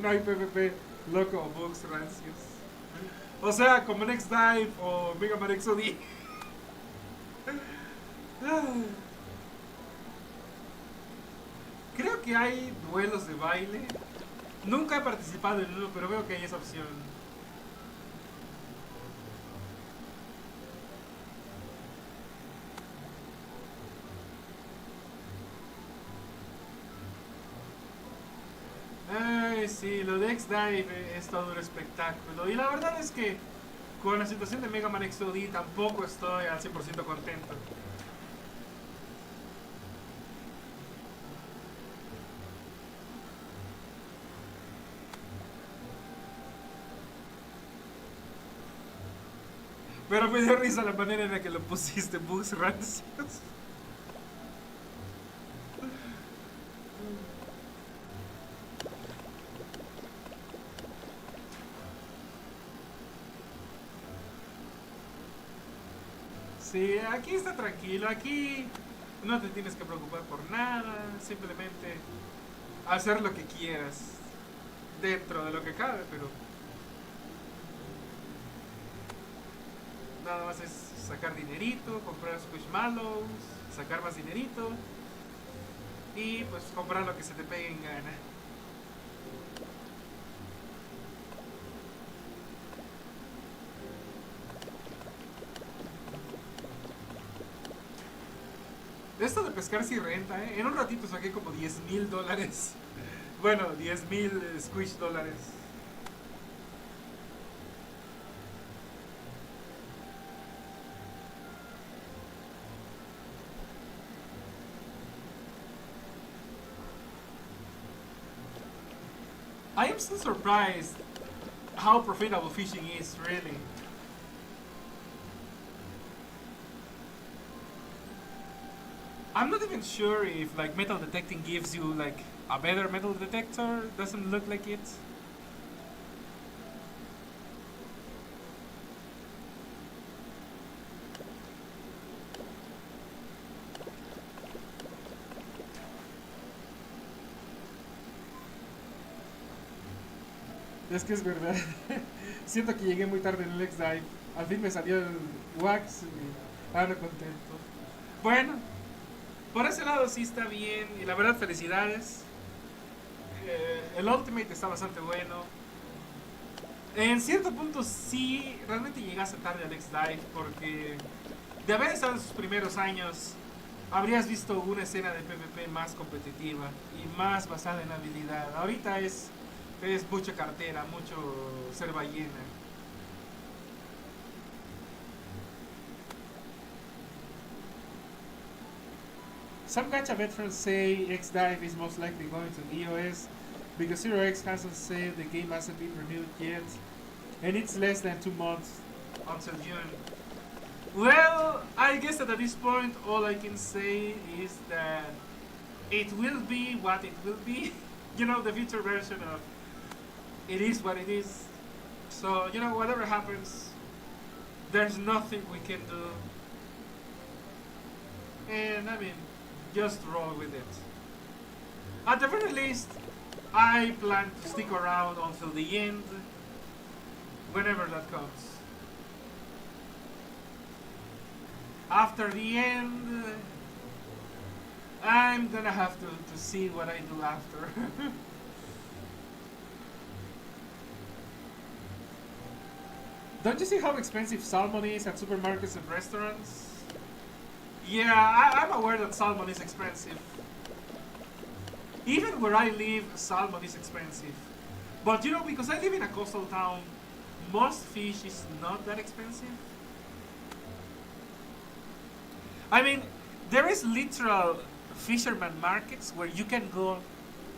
No hay PvP, loco o bugs rancios. O sea, como Next Dive o Mega Man XOD. Creo que hay duelos de baile. Nunca he participado en uno, pero veo que hay esa opción. Ay, sí, lo de X-Dive es todo un espectáculo. Y la verdad es que Con la situación de Mega Man XOD tampoco estoy al 100% contento. Pero me dio risa la manera en la que lo pusiste, bugs rancios. Sí, aquí está tranquilo, aquí no te tienes que preocupar por nada, simplemente hacer lo que quieras, dentro de lo que cabe, pero nada más es sacar dinerito, comprar Squishmallows, sacar más dinerito y pues comprar lo que se te pegue en gana. Esto de pescar sí renta, ¿eh? En un ratito saqué como $10,000. Bueno, 10,000 squish dólares. I am still surprised how profitable fishing is, really. I'm not even sure if like metal detecting gives you like a better metal detector. Doesn't look like it. Es que es verdad. Siento que llegué muy tarde en el X-Dive. Al fin me salió el wax y ahora contento. Bueno, por ese lado sí está bien. Y la verdad, felicidades. El Ultimate está bastante bueno. En cierto punto sí, realmente llegaste tarde al X-Dive porque de haber estado en sus primeros años habrías visto una escena de PvP más competitiva y más basada en habilidad. Ahorita es mucha cartera, mucho ser ballena. Some gacha veterans say X-Dive is most likely going to EOS because Zero X hasn't said the game hasn't been renewed yet, and it's less than 2 months until June. Well, I guess that at this point, all I can say is that it will be what it will be. You know, the future version of it is what it is. So, you know, whatever happens, there's nothing we can do. And I mean, just roll with it. At the very least, I plan to stick around until the end, whenever that comes. After the end, I'm gonna have to see what I do after. Don't you see how expensive salmon is at supermarkets and restaurants? Yeah, I'm aware that salmon is expensive. Even where I live, salmon is expensive. But you know, because I live in a coastal town, most fish is not that expensive. I mean, there is literal fisherman markets where you can go,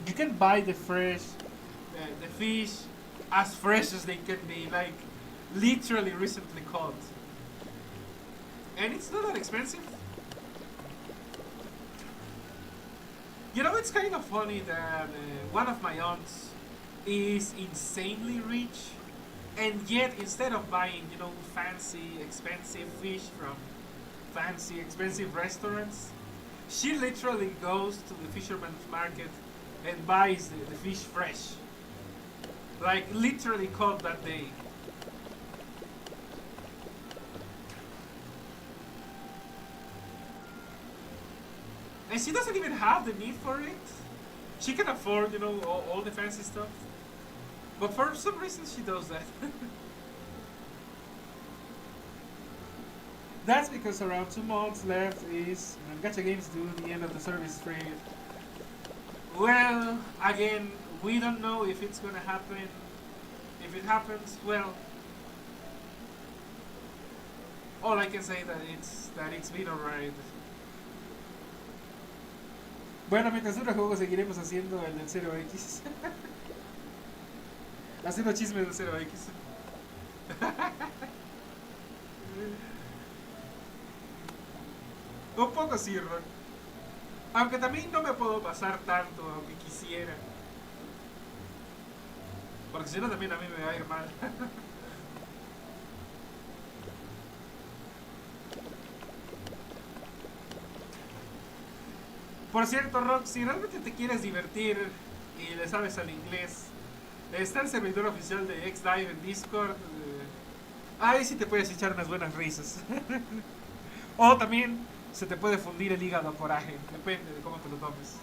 you can buy the fish as fresh as they can be, like literally recently caught. And it's not that expensive. You know, it's kind of funny that one of my aunts is insanely rich, and yet instead of buying, you know, fancy, expensive fish from fancy, expensive restaurants, she literally goes to the fisherman's market and buys the fish fresh. Like, literally caught that day. And she doesn't even have the need for it. She can afford, you know, all the fancy stuff. But for some reason she does that. That's because around 2 months left is when gacha games do the end of the service trade. Well, again, we don't know if it's gonna happen. If it happens, well, all I can say that it's been alright. Bueno, mientras dura el juego seguiremos haciendo el del 0x. Haciendo chismes del 0x. Un poco sí, Rock. Aunque también no me puedo pasar tanto, aunque quisiera. Porque si no también a mí me va a ir mal. Por cierto, Rock, si realmente te quieres divertir y le sabes al inglés, está el servidor oficial de Xdive en Discord. Ahí sí te puedes echar unas buenas risas. O también se te puede fundir el hígado a coraje. Depende de cómo te lo tomes.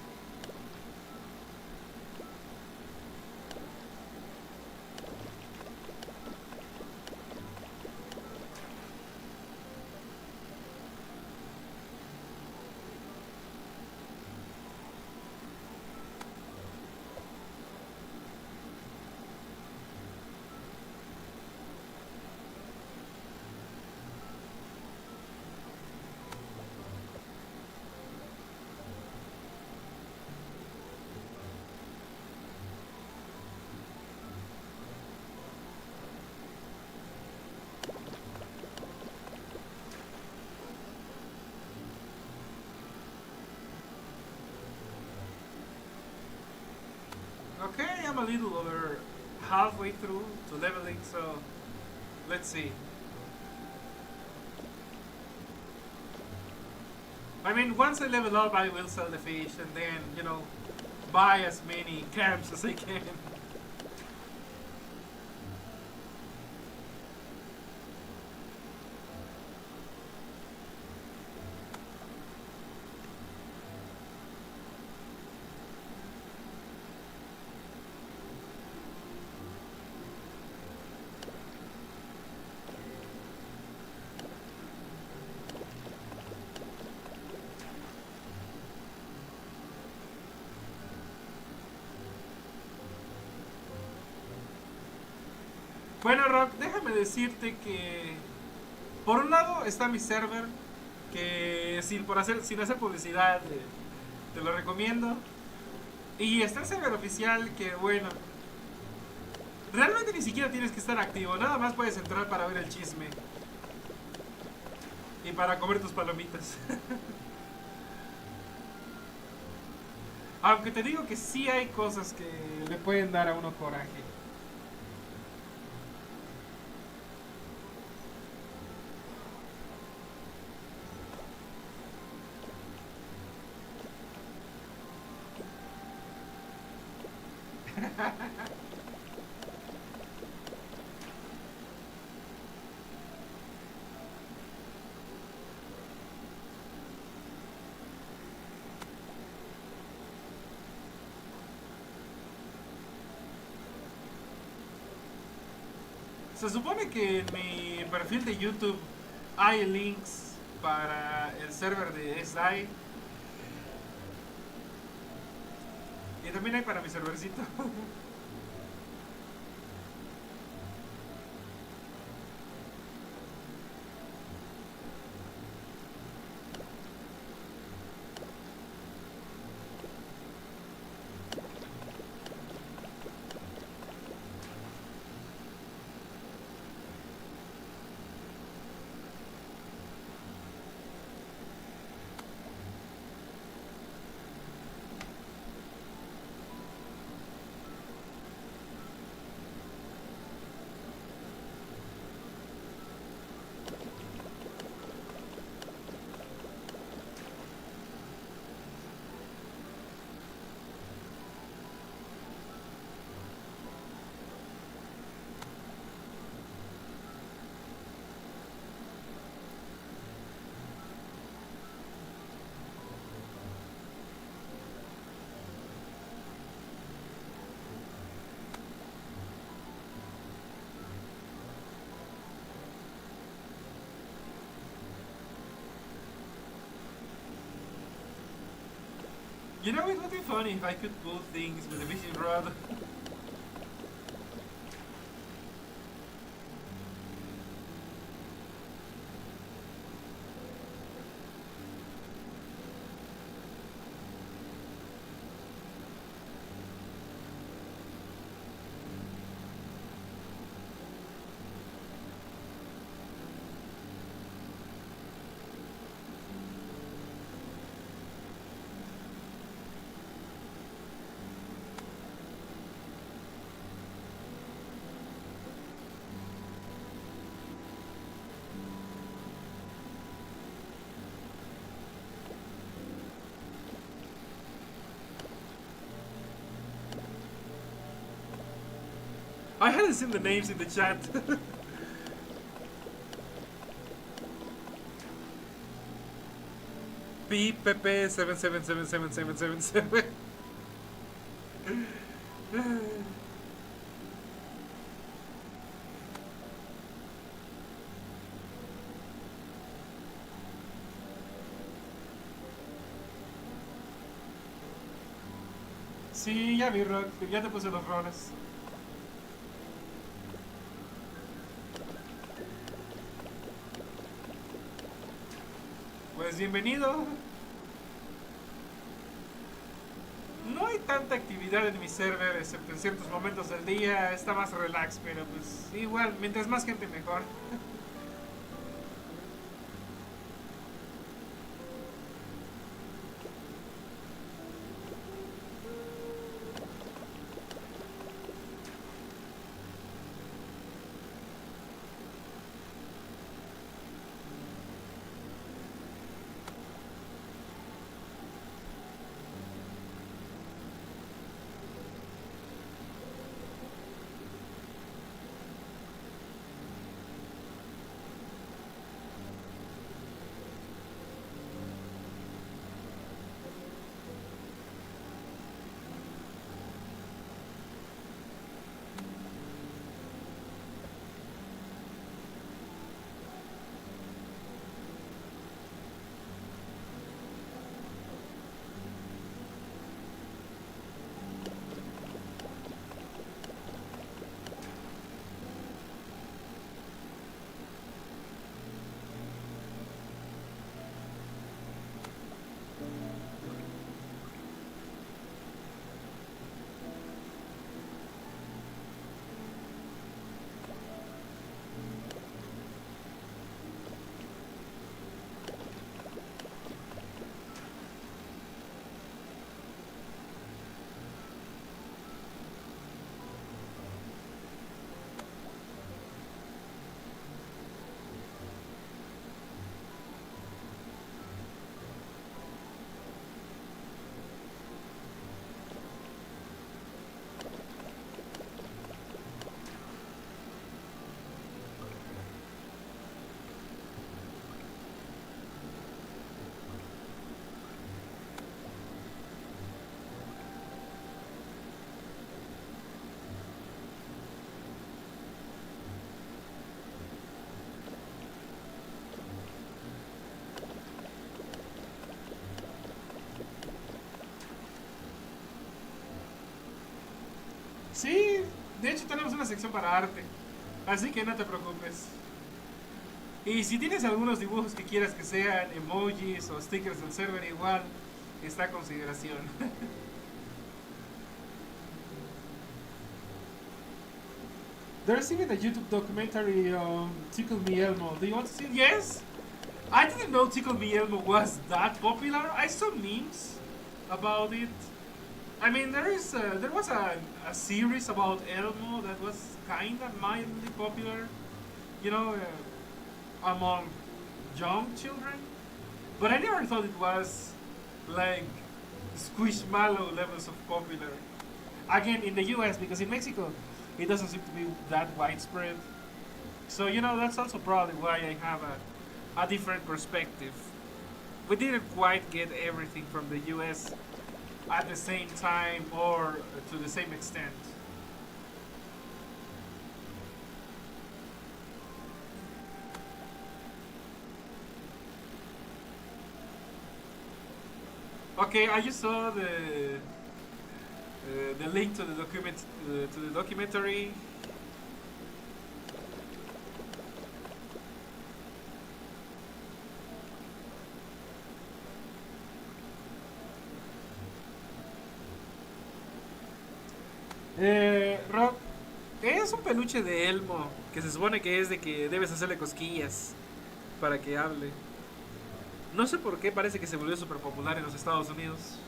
Okay, I'm a little over halfway through to leveling, so let's see. I mean, once I level up, I will sell the fish and then, buy as many camps as I can. Bueno, Rock, déjame decirte que por un lado está mi server, que sin hacer publicidad te lo recomiendo. Y está el server oficial que, bueno, realmente ni siquiera tienes que estar activo, nada más puedes entrar para ver el chisme. Y para comer tus palomitas. Aunque te digo que sí hay cosas que le pueden dar a uno coraje. Se supone que en mi perfil de YouTube hay links para el server de SDI. Y también hay para mi servercito. You know, it would be funny if I could pull things with a fishing rod. I hadn't seen the names in the chat. P Pepe 777777. Sí, ya vi, Rock. Ya te puse los roles. Pues bienvenido. No hay tanta actividad en mi server, excepto en ciertos momentos del día. Está más relax, pero pues igual, mientras más gente mejor. Sí, de hecho tenemos una sección para arte, así que no te preocupes. Y si tienes algunos dibujos que quieras que sean emojis o stickers del server, igual está a consideración. There's even a YouTube documentary on Tickle Me Elmo. Do you want to see it? Yes? I didn't know Tickle Me Elmo was that popular. I saw memes about it. I mean, there was a series about Elmo that was kind of mildly popular, you know, among young children. But I never thought it was like Squishmallow levels of popular. Again, in the US, because in Mexico it doesn't seem to be that widespread. So, you know, that's also probably why I have a different perspective. We didn't quite get everything from the US at the same time or to the same extent. Okay, I just saw the link to the documentary. Rob, es un peluche de Elmo que se supone que es de que debes hacerle cosquillas para que hable. No sé por qué parece que se volvió súper popular en los Estados Unidos.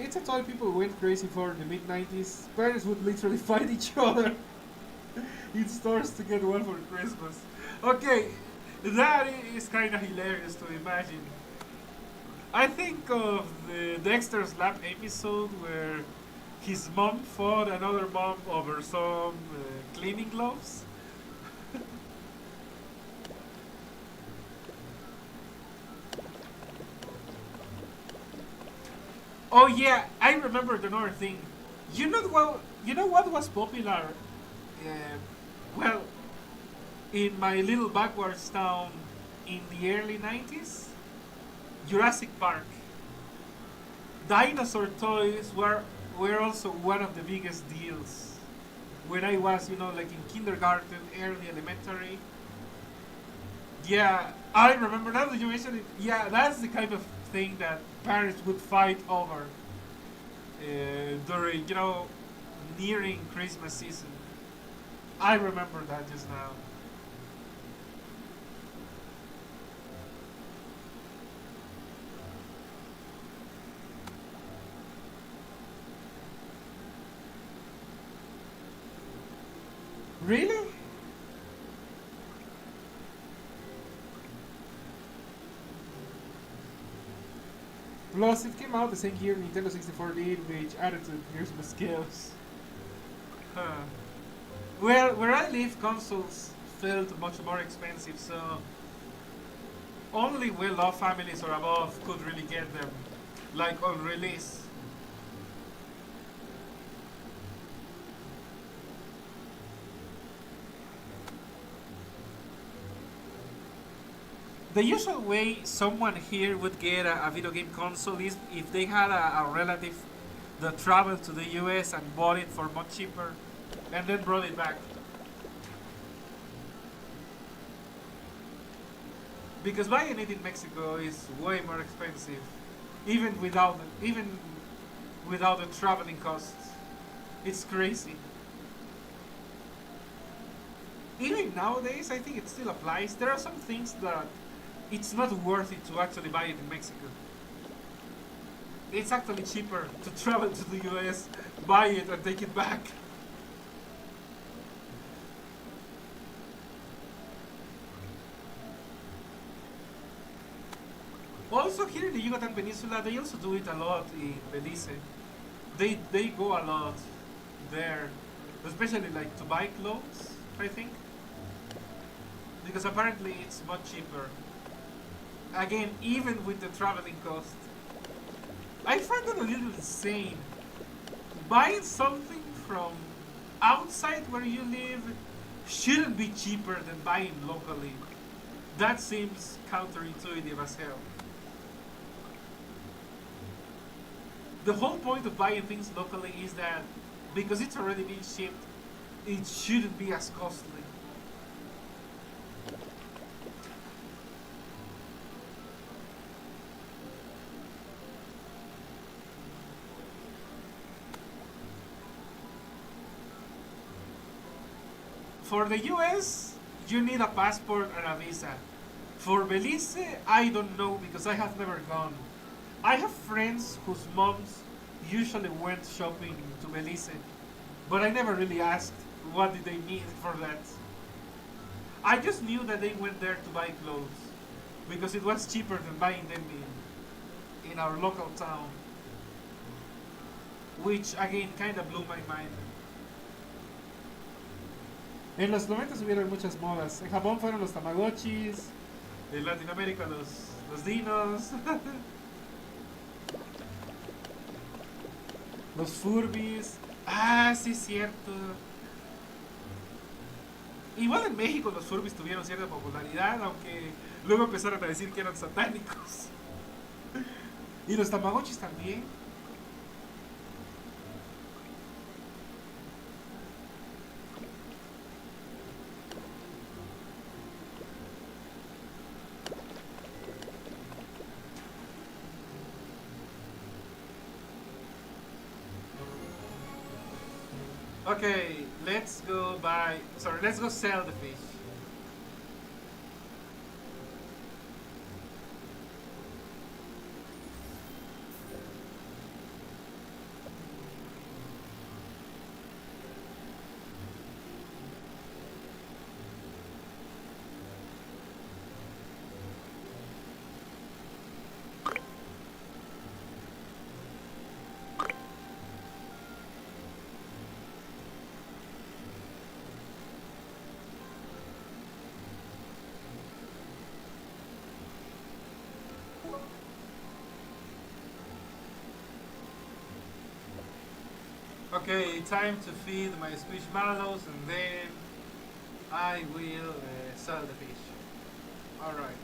it's a toy people went crazy for in the mid 90s. Parents would literally fight each other in stores to get one for Christmas. Okay, that is kind of hilarious to imagine. I think of the Dexter's Lab episode where his mom fought another mom over some cleaning gloves. Oh yeah, I remembered another thing. You know what was popular? Uh, well, in my little backwards town in the early 90s, Jurassic Park. Dinosaur toys were also one of the biggest deals. When I was, like in kindergarten, early elementary. Yeah, I remember now that you mentioned it. Yeah, that's the kind of thing that parents would fight over during, nearing Christmas season. I remember that just now. Really? Plus, it came out the same year Nintendo 64 did, which added to the Christmas chaos. Huh. Well, where I live, consoles felt much more expensive, so only well-off families or above could really get them, like on release. The usual way someone here would get a video game console is if they had a relative that traveled to the US and bought it for much cheaper and then brought it back. Because buying it in Mexico is way more expensive, even without the traveling costs. It's crazy. Even nowadays, I think it still applies. There are some things that it's not worth it to actually buy it in Mexico. It's actually cheaper to travel to the US, buy it, and take it back. Also, here in the Yucatan Peninsula, they also do it a lot in Belize. They go a lot there, especially like to buy clothes, I think, because apparently it's much cheaper. Again, even with the traveling cost. I find it a little insane. Buying something from outside where you live shouldn't be cheaper than buying locally. That seems counterintuitive as hell. The whole point of buying things locally is that because it's already been shipped, it shouldn't be as costly. For the US, you need a passport and a visa. For Belize, I don't know because I have never gone. I have friends whose moms usually went shopping to Belize, but I never really asked what did they need for that. I just knew that they went there to buy clothes because it was cheaper than buying them in our local town, which again kind of blew my mind. En los 90 hubieron muchas modas. En Japón fueron los Tamagotchis. En Latinoamérica los dinos. Los Furbies. Ah, sí, cierto. Igual en México los Furbies tuvieron cierta popularidad, aunque luego empezaron a decir que eran satánicos. Y los Tamagotchis también. Okay, let's go buy. Sorry, let's go sell the fish. Okay, time to feed my squishmallows and then I will sell the fish. Alright.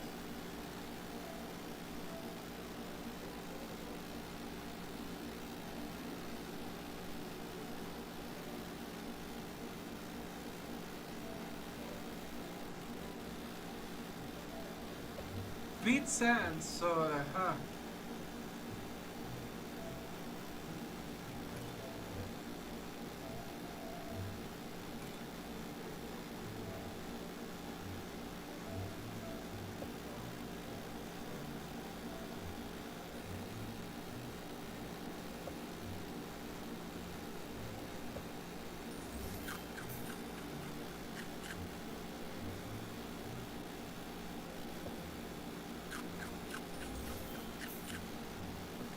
Pizza and soda, huh?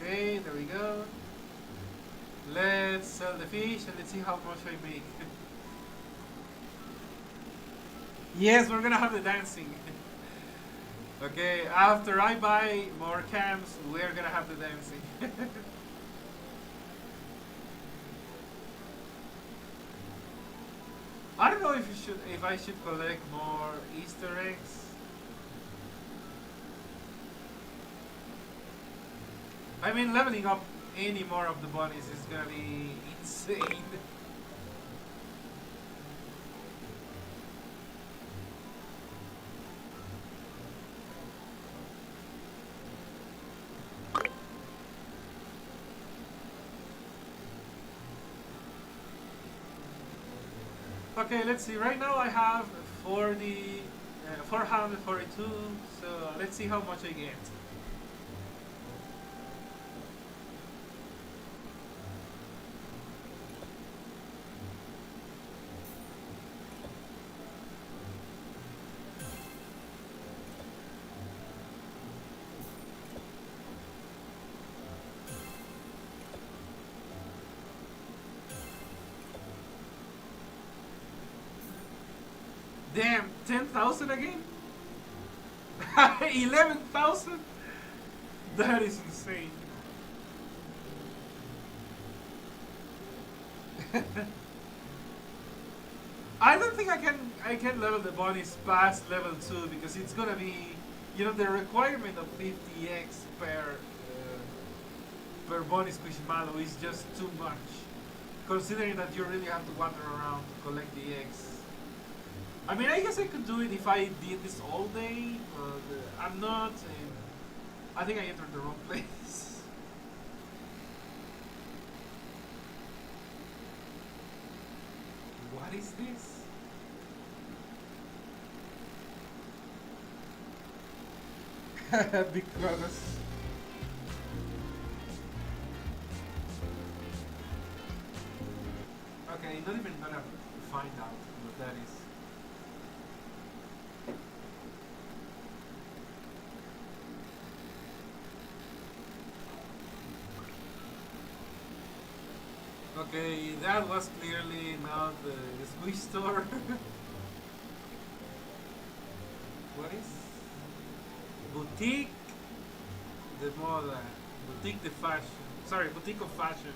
Okay, there we go. Let's sell the fish and let's see how much I make. Yes, we're gonna have the dancing. Okay, after I buy more cams, we're gonna have the dancing. I don't know if I should collect more Easter eggs. I mean, leveling up any more of the bunnies is gonna be insane. Okay, let's see. Right now I have 442. So let's see how much I get. Damn, 10,000 again? 11,000? That is insane. I don't think I can level the bunnies past level 2 because it's gonna be, the requirement of 50x per bunny squishmallow is just too much. Considering that you really have to wander around to collect the eggs. I mean, I guess I could do it if I did this all day, but I'm not. I think I entered the wrong place. What is this? Because. Okay, not even gonna find out what that is. Okay, that was clearly not the Squish store. What is? Boutique de moda. Boutique de fashion. Sorry, boutique of fashion.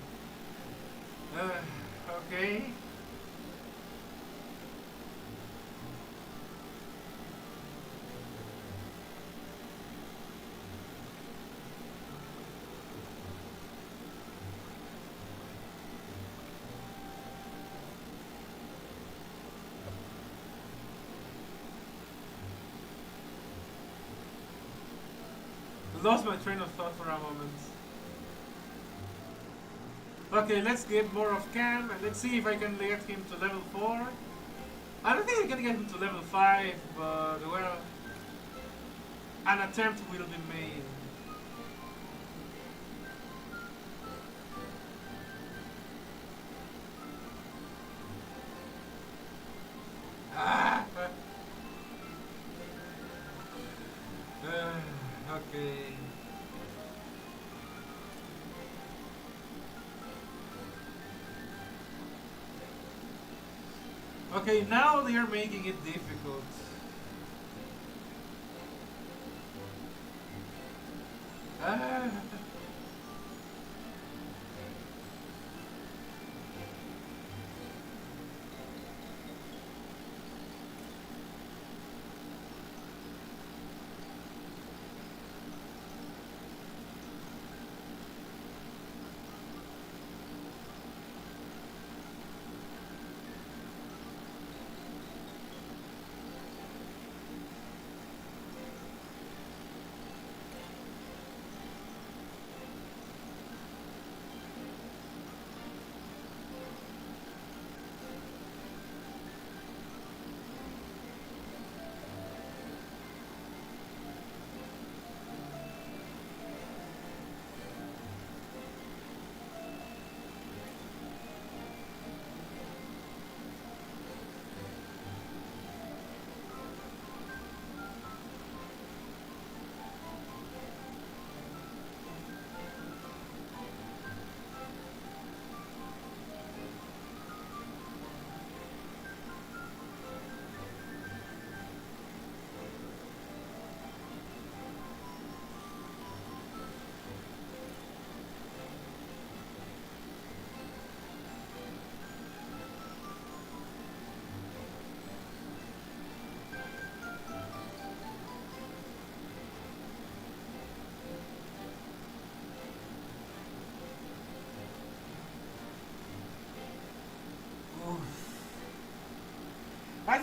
Okay. Lost my train of thought for a moment. Okay, let's get more of Cam and let's see if I can get him to level 4. I don't think I can get him to level 5, but well, an attempt will be made. Ah! Okay. Okay, now they are making it difficult. Ah.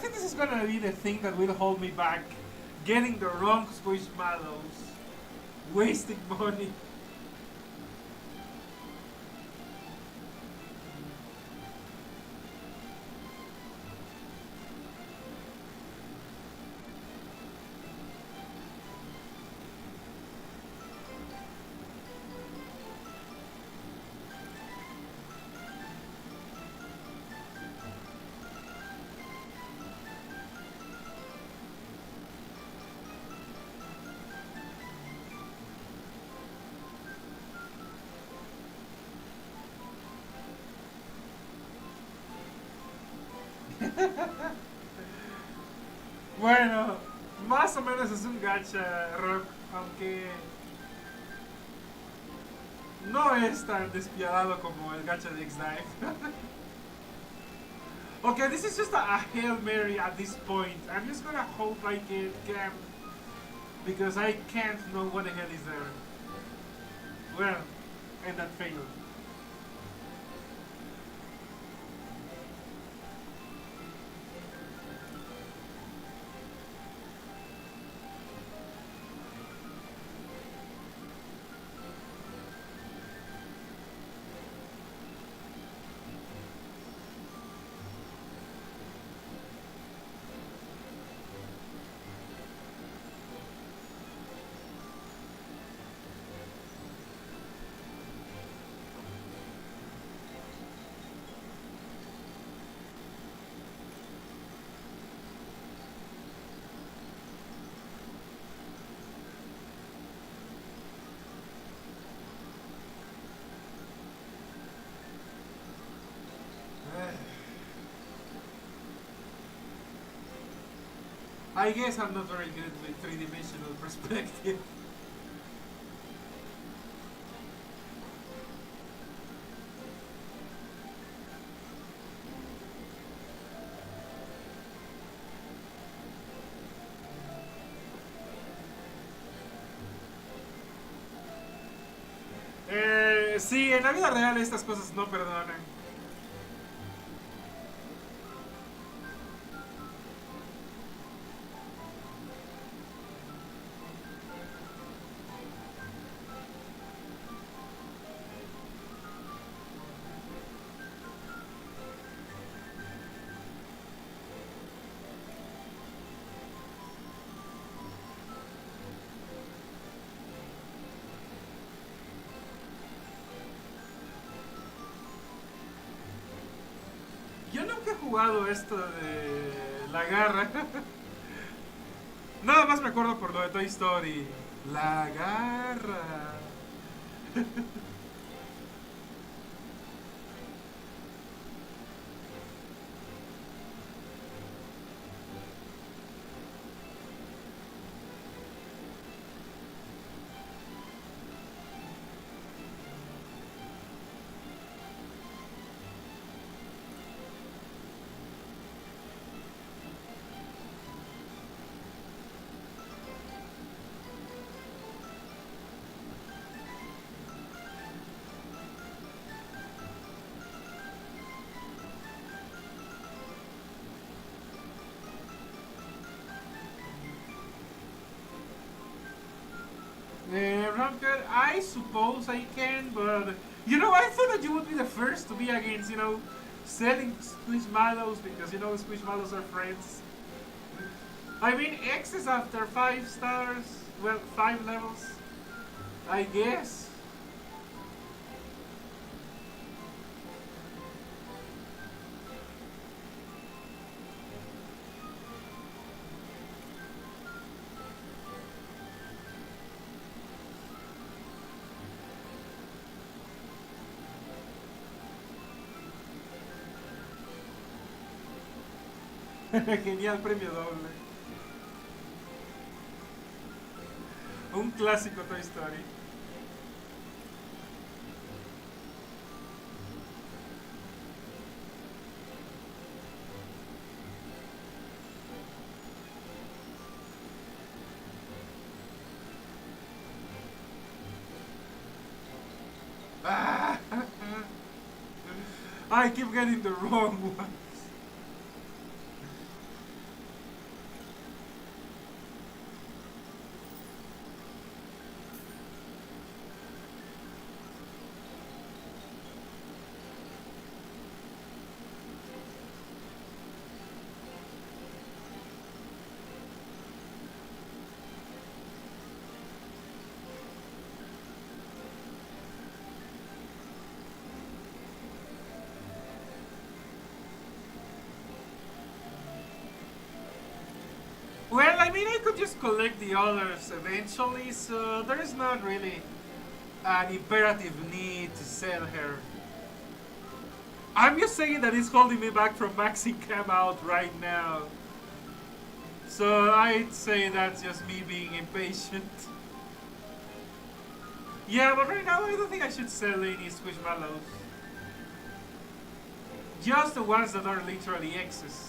think this is gonna be the thing that will hold me back. Getting the wrong Squishmallows. Wasting money. Bueno, más o menos es un gacha, Rock, aunque no es tan despiadado como el gacha de X-Dive. Okay, this is just a Hail Mary at this point. I'm just gonna hope I get Cam because I can't know what the hell is there. Well, and that failed. I guess I'm not very good with three-dimensional perspective. Sí, en la vida real estas cosas no perdonan. Yo nunca he jugado esto de la garra. Nada más me acuerdo por lo de Toy Story. La garra. Ramker, I suppose I can, but you know, I thought that you would be the first to be against, selling Squishmallows because Squishmallows are friends. I mean, X is after 5 stars, well, 5 levels, I guess. Genial premio doble. Un clásico Toy Story. Ah, I keep getting the wrong one. Well, I mean, I could just collect the others eventually, so there is not really an imperative need to sell her. I'm just saying that it's holding me back from maxing Cam out right now. So I'd say that's just me being impatient. Yeah, but right now I don't think I should sell any Squishmallows. Just the ones that are literally X's.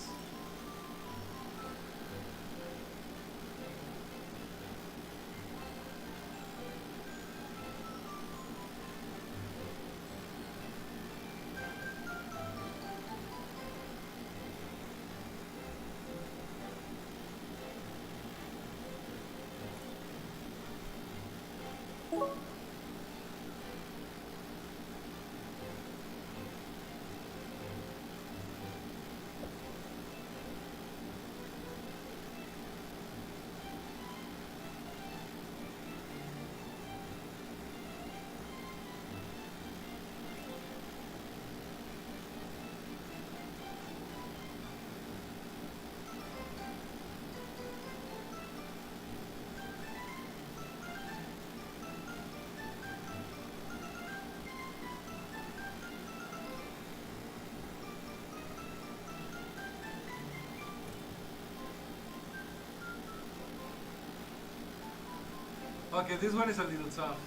Okay, this one is a little tough.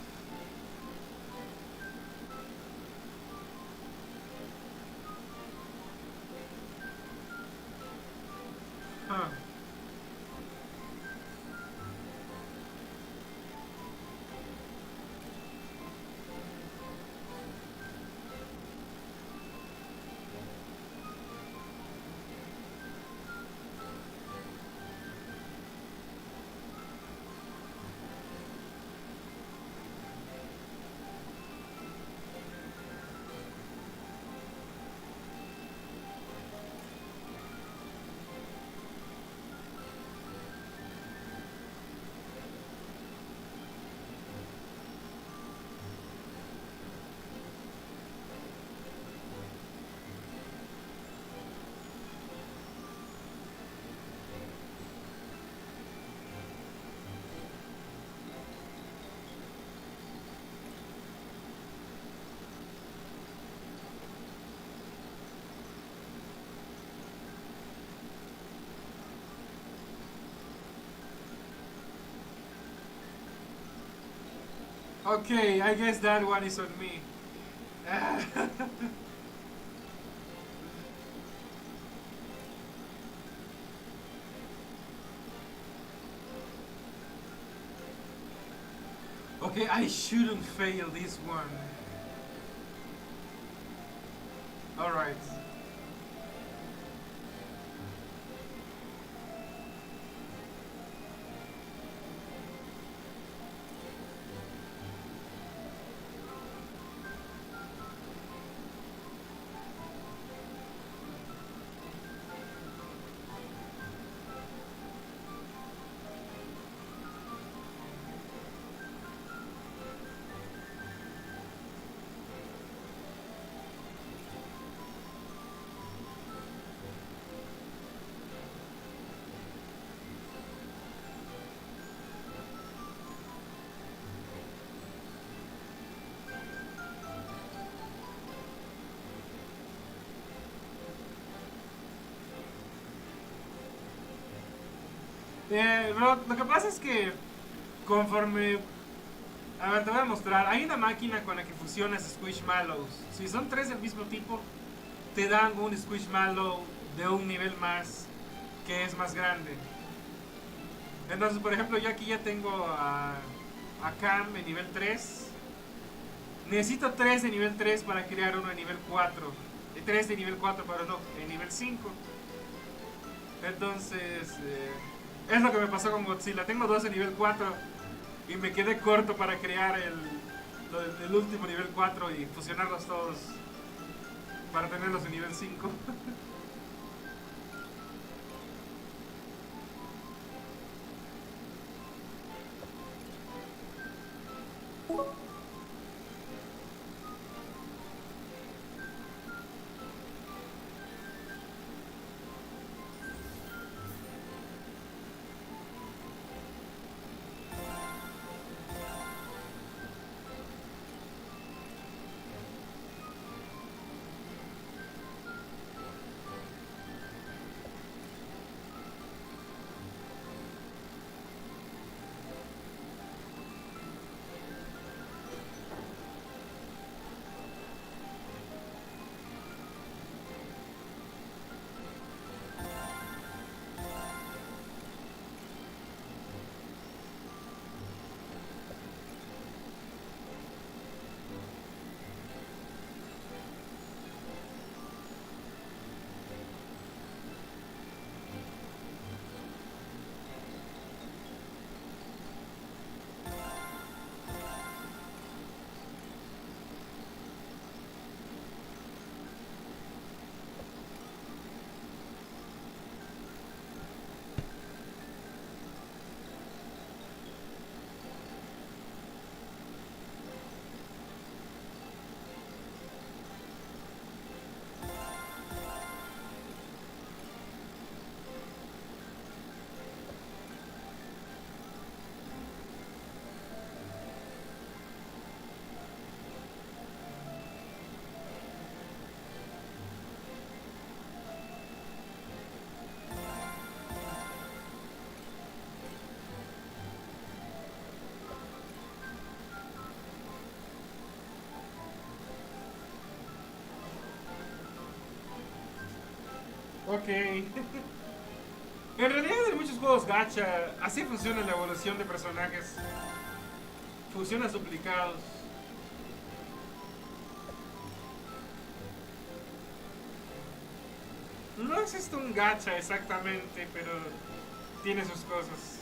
Huh. Okay, I guess that one is on me. Okay, I shouldn't fail this one. Alright. Lo que pasa es que conforme... A ver, te voy a mostrar. Hay una máquina con la que fusionas Squishmallows. Si son tres del mismo tipo, te dan un Squishmallow de un nivel más que es más grande. Entonces, por ejemplo, yo aquí ya tengo a Cam en nivel 3. Necesito 3 de nivel 3 para crear uno de nivel 4. 3 de nivel 4, pero no, en nivel 5. Entonces, es lo que me pasó con Godzilla. Tengo 2 de nivel 4 y me quedé corto para crear el último nivel 4 y fusionarlos todos para tenerlos en nivel 5. Ok. En realidad en muchos juegos gacha, así funciona la evolución de personajes. Fusionas duplicados. No existe un gacha exactamente, pero tiene sus cosas.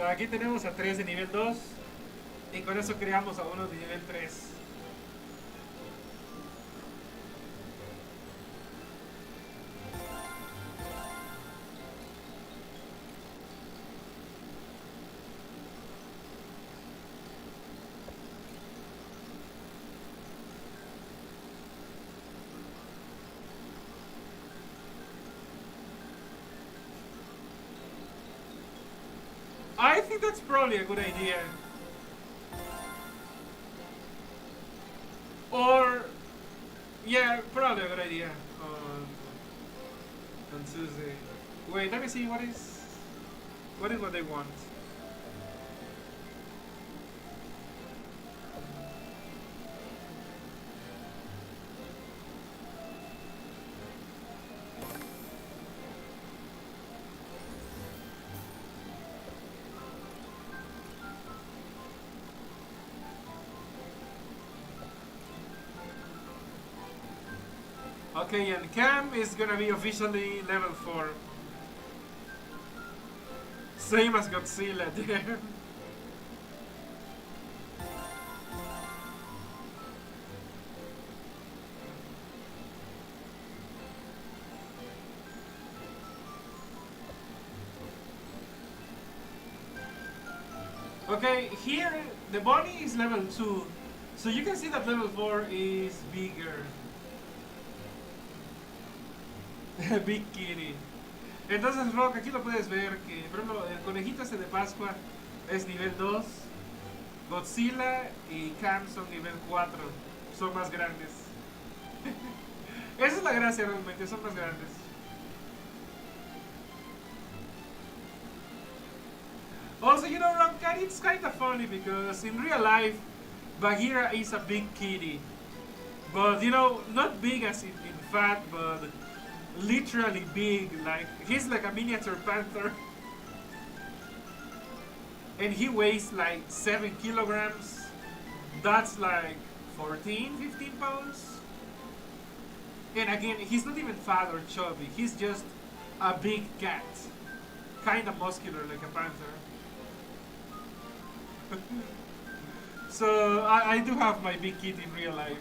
Aquí tenemos a 3 de nivel 2 y con eso creamos a uno de nivel 3. I think that's probably a good idea. Or, yeah, probably a good idea on Tuesday. Wait, let me see what is what they want. Okay, and Cam is gonna be officially level 4. Same as Godzilla, damn. Okay, here the bunny is level 2. So you can see that level 4 is bigger. Big Kitty. Entonces, Rock, aquí lo puedes ver que, por ejemplo, el conejito este de Pascua es nivel 2. Godzilla y Cam son nivel 4. Son más grandes. Esa es la gracia realmente, son más grandes. Also, you know, Ronkat, it's kind of funny because in real life, Bagheera is a big kitty. But, you know, not big as in fat, but literally big. Like, he's like a miniature panther. And he weighs like 7 kilograms. That's like 14, 15 pounds. And again, he's not even fat or chubby. He's just a big cat. Kind of muscular like a panther. So I do have my big kid in real life.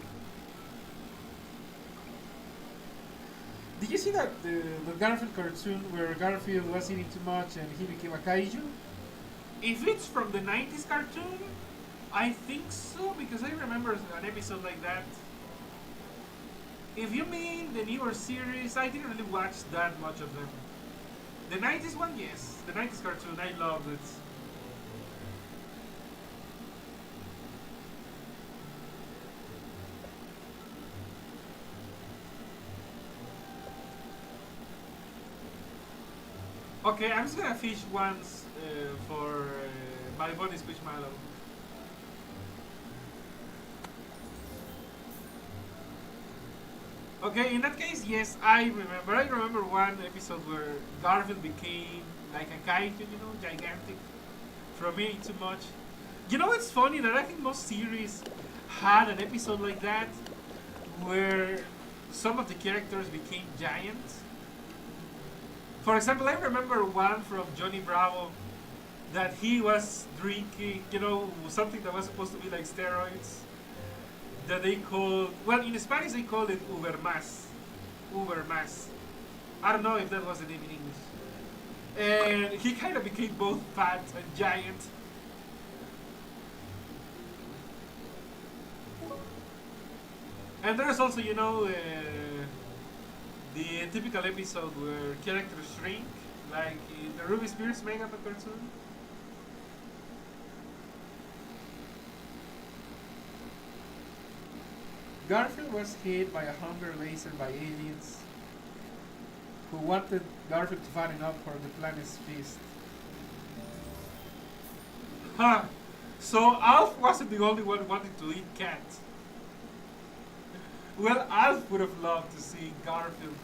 Did you see that the Garfield cartoon where Garfield was eating too much and he became a kaiju? If it's from the 90s cartoon, I think so because I remember an episode like that. If you mean the newer series, I didn't really watch that much of them. The 90s one, yes. The 90s cartoon, I loved it. Okay, I'm just gonna fish once for my body Squishmallow. Okay, in that case, yes, I remember. I remember one episode where Garfield became like a kaiju, gigantic, from eating too much. It's funny that I think most series had an episode like that where some of the characters became giants. For example, I remember one from Johnny Bravo that he was drinking, something that was supposed to be like steroids that they called, well, in Spanish they called it Uber Mas. Uber Mas. I don't know if that was the name in English. And he kind of became both fat and giant. And there's also, the typical episode where characters shrink, like in the Ruby Spears Mega cartoon. Garfield was hit by a hunger laser by aliens who wanted Garfield to fatten up for the planet's feast. Huh. So Alf wasn't the only one wanting to eat cats. Well, Alf would have loved to see Garfield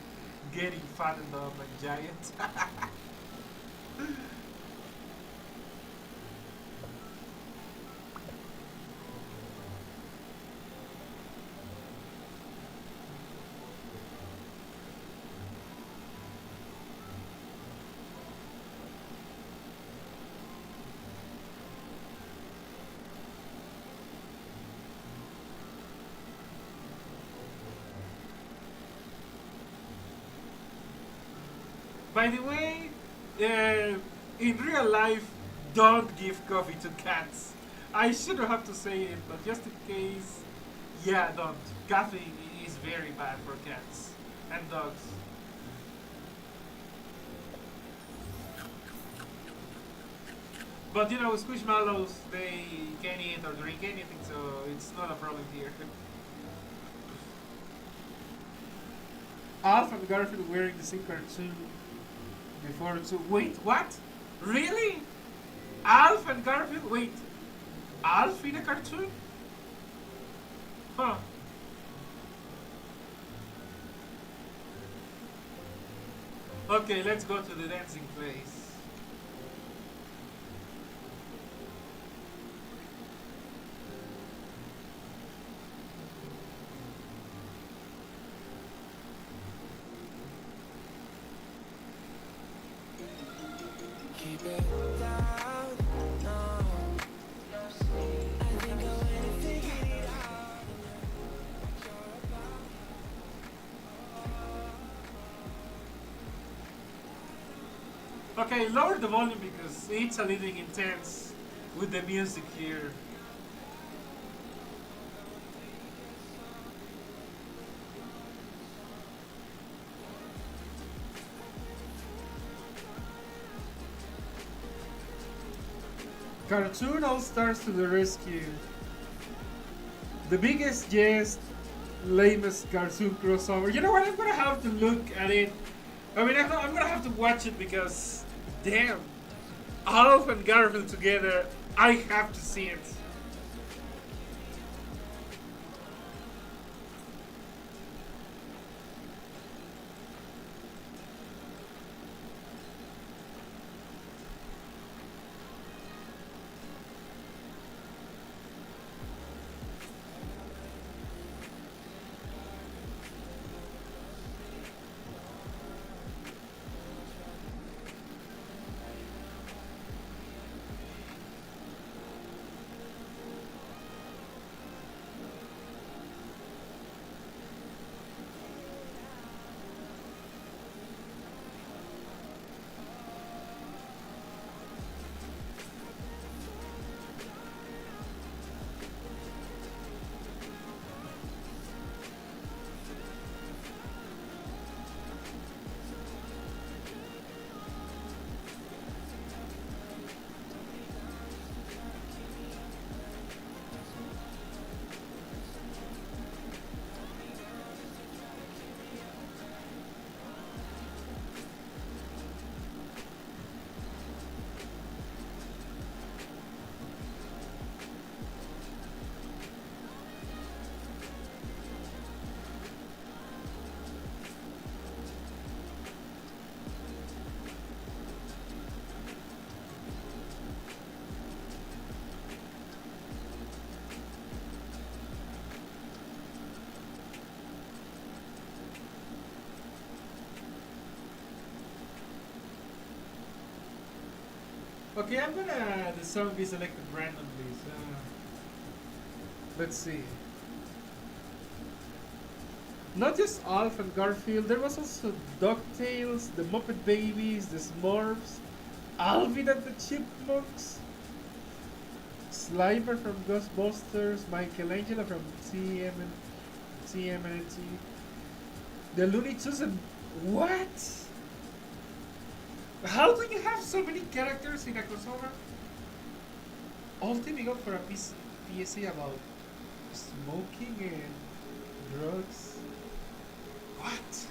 getting fattened up like giant. By the way, in real life, don't give coffee to cats. I shouldn't have to say it, but just in case, yeah, don't. Coffee is very bad for cats and dogs. But Squishmallows, they can eat or drink anything, so it's not a problem here. Alf and Garfield wearing the same cartoon before too. Wait, what? Really? Alf and Garfield? Wait, Alf in a cartoon? Huh. Okay, let's go to the dancing place. Keep it down, no. I think I went and figured it out. Okay, lower the volume because it's a little intense with the music here. Cartoon All Stars to the rescue. The biggest, yes, lamest cartoon crossover. You know what? I'm gonna have to look at it. I mean, I'm gonna have to watch it because, damn, Alf and Garfield together, I have to see it. Okay, I'm gonna the song be selected randomly. So let's see. Not just Alf and Garfield, there was also DuckTales, the Muppet Babies, the Smurfs, Alvin and the Chipmunks, Slimer from Ghostbusters, Michelangelo from TMNT, the Looney Tunes, and what? How do you have so many characters in a crossover? All teaming up for a PSA about smoking and drugs. What?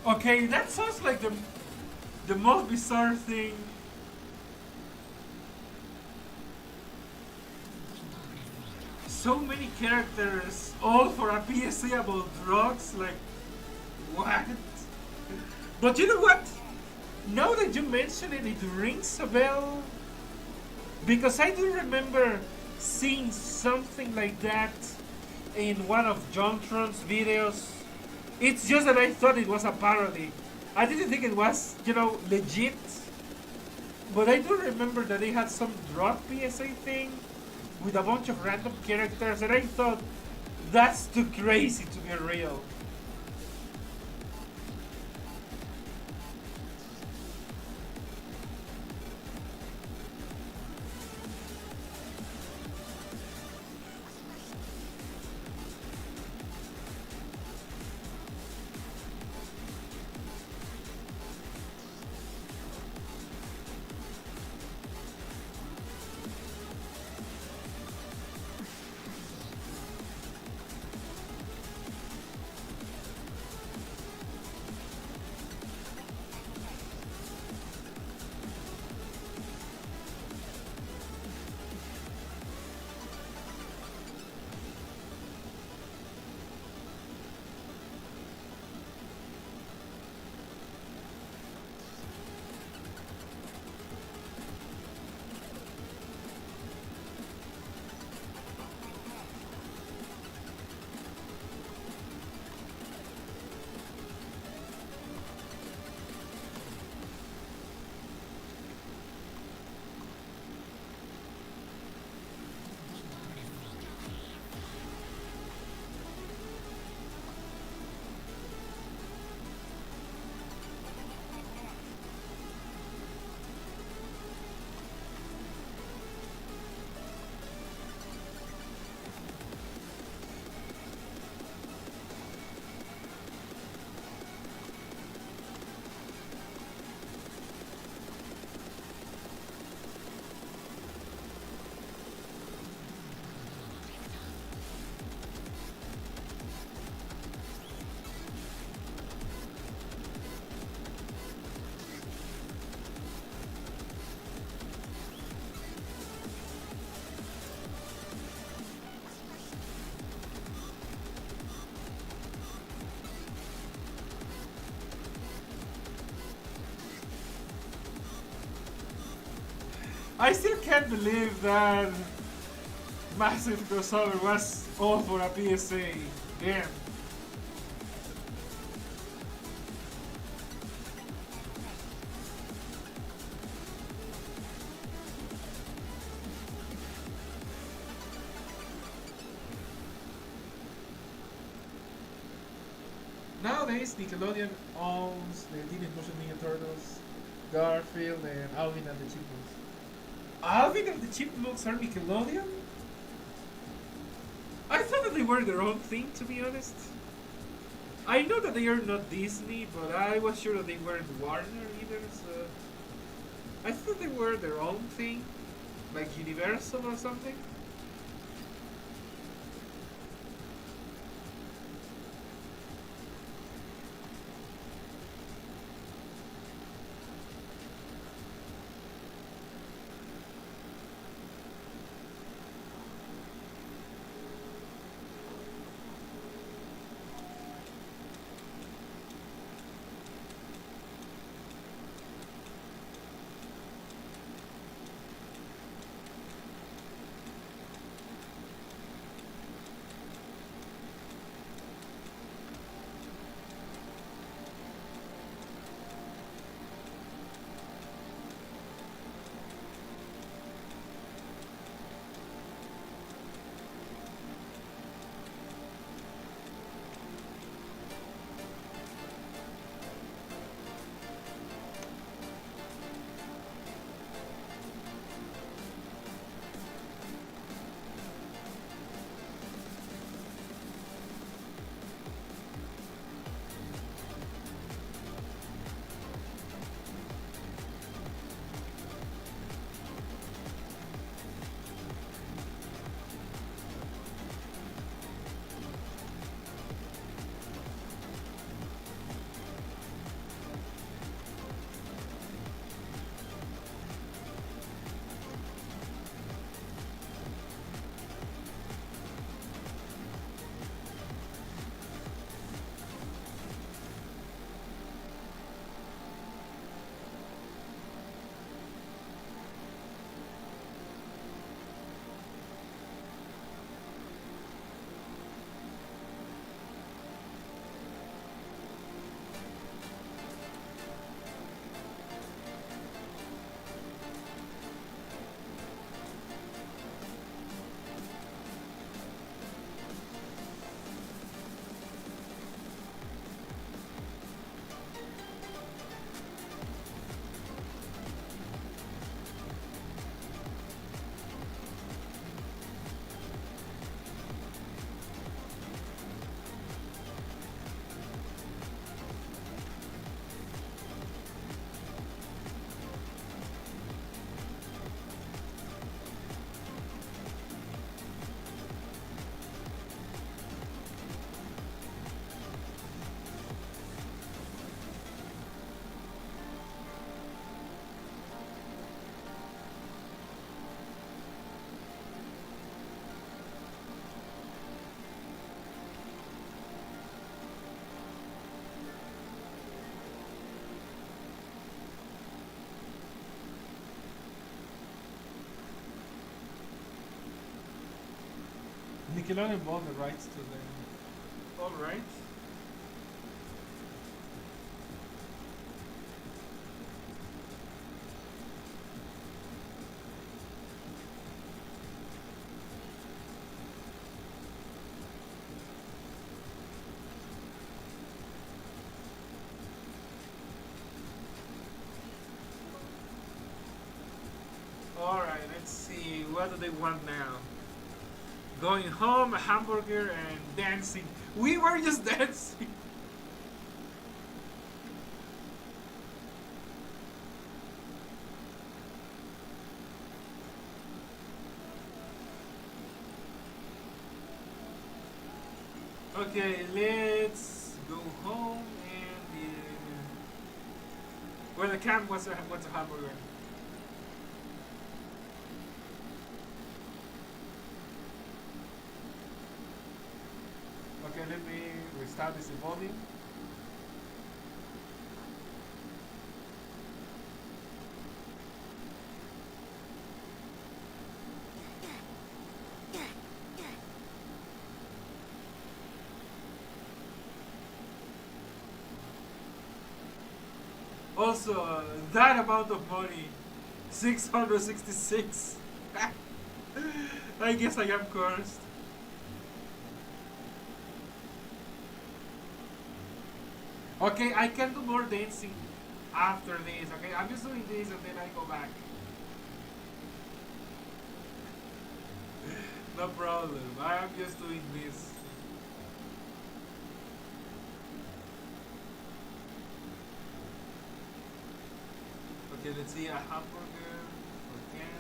Okay, that sounds like the most bizarre thing. So many characters, all for a PSA about drugs. Like, what? But you know what? Now that you mention it, it rings a bell. Because I do remember seeing something like that in one of Jontron's videos. It's just that I thought it was a parody. I didn't think it was, legit. But I do remember that they had some drug PSA thing with a bunch of random characters, and I thought that's too crazy to be real. I still can't believe that massive crossover was all for a PSA. Damn. Nowadays, Nickelodeon owns the Teenage Mutant Ninja Turtles, Garfield, and Alvin and the Chipmunks. Alvin and the Chipmunks are Nickelodeon? I thought that they were their own thing, to be honest. I know that they are not Disney, but I was sure that they weren't Warner either, so I thought they were their own thing, like Universal or something. Nickelodeon bought the rights to them. Alright. Alright, let's see. What do they want now? Going home, a hamburger, and dancing. We were just dancing. Okay, let's go home and well, the camp wants a hamburger. Okay, let me restart this volume. Also, that amount of money, 666. I guess I am cursed. Okay, I can do more dancing after this, okay? I'm just doing this and then I go back. No problem, I'm just doing this. Okay, let's see, a hamburger again.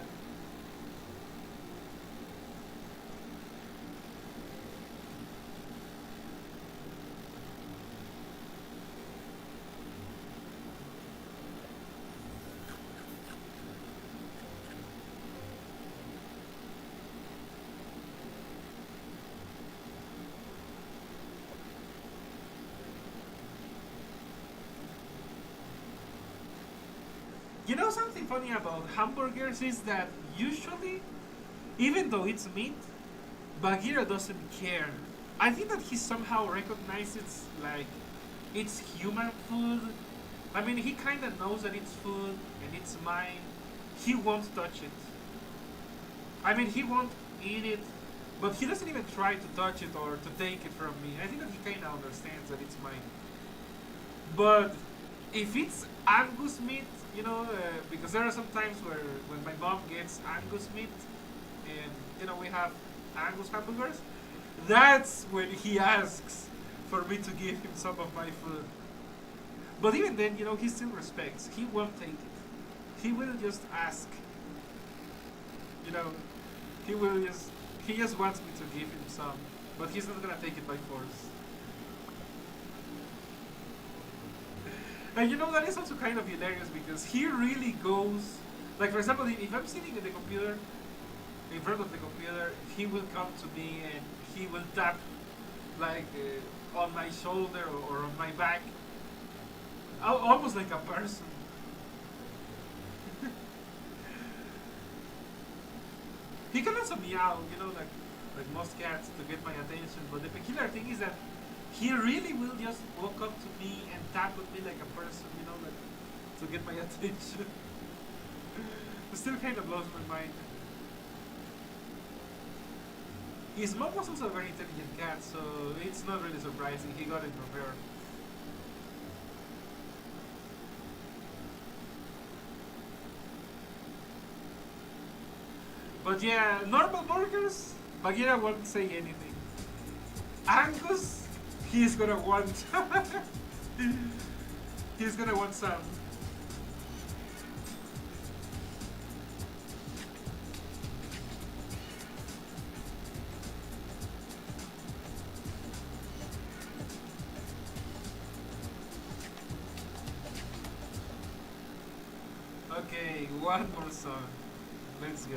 You know something funny about hamburgers is that usually, even though it's meat, Bagheera doesn't care. I think that he somehow recognizes like it's human food. I mean, he kind of knows that it's food and it's mine. He won't touch it. I mean, he won't eat it, but he doesn't even try to touch it or to take it from me. I think that he kind of understands that it's mine. But if it's Angus meat, you know, because there are some times where when my mom gets Angus meat, and you know we have Angus hamburgers, that's when he asks for me to give him some of my food. But even then, you know, he still respects. He won't take it. He will just ask. You know, he just wants me to give him some, but he's not gonna take it by force. And you know, that is also kind of hilarious because he really goes, like for example, if I'm sitting in the computer, in front of the computer, he will come to me and he will tap like on my shoulder or on my back, almost like a person. He can also meow, you know, like most cats to get my attention, but the peculiar thing is that he really will just walk up to me and tap on me like a person, you know, like to get my attention. It still kind of blows my mind. His mom was also a very intelligent cat, so it's not really surprising. He got it from her. But yeah, normal burgers, Bagheera won't say anything. Angus, he's gonna want he's gonna want some. Okay, one more song. Let's go.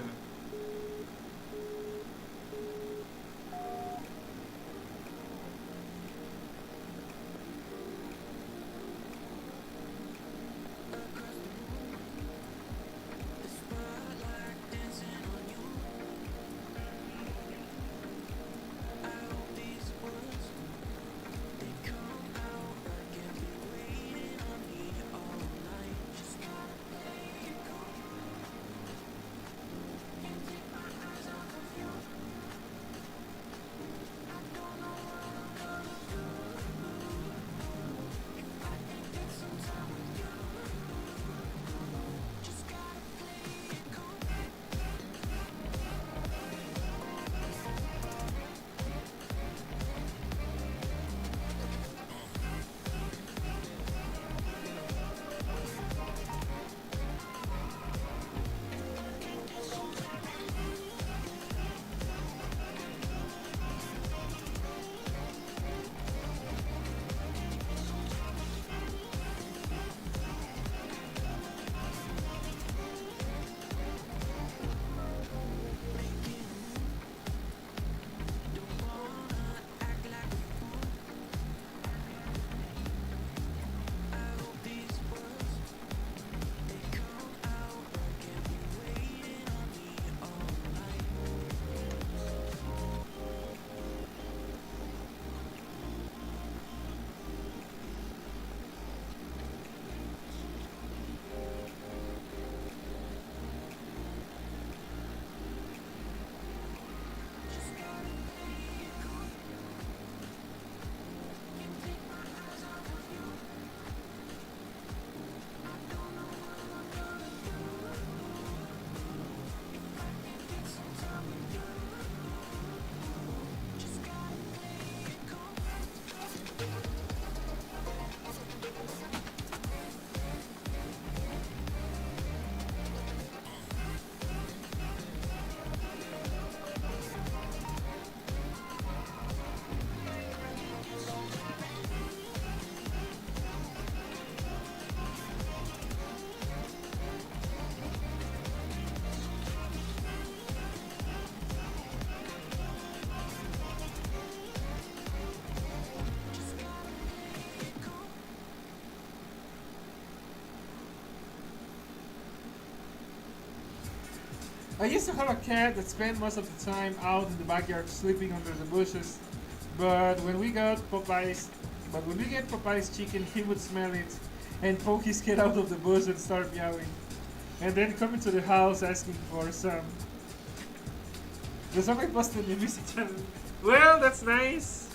I used to have a cat that spent most of the time out in the backyard sleeping under the bushes. But when we got Popeye's, but when we get Popeye's chicken, he would smell it and poke his head out of the bush and start meowing, and then come into the house asking for some. The song I posted in the music channel. Well, that's nice.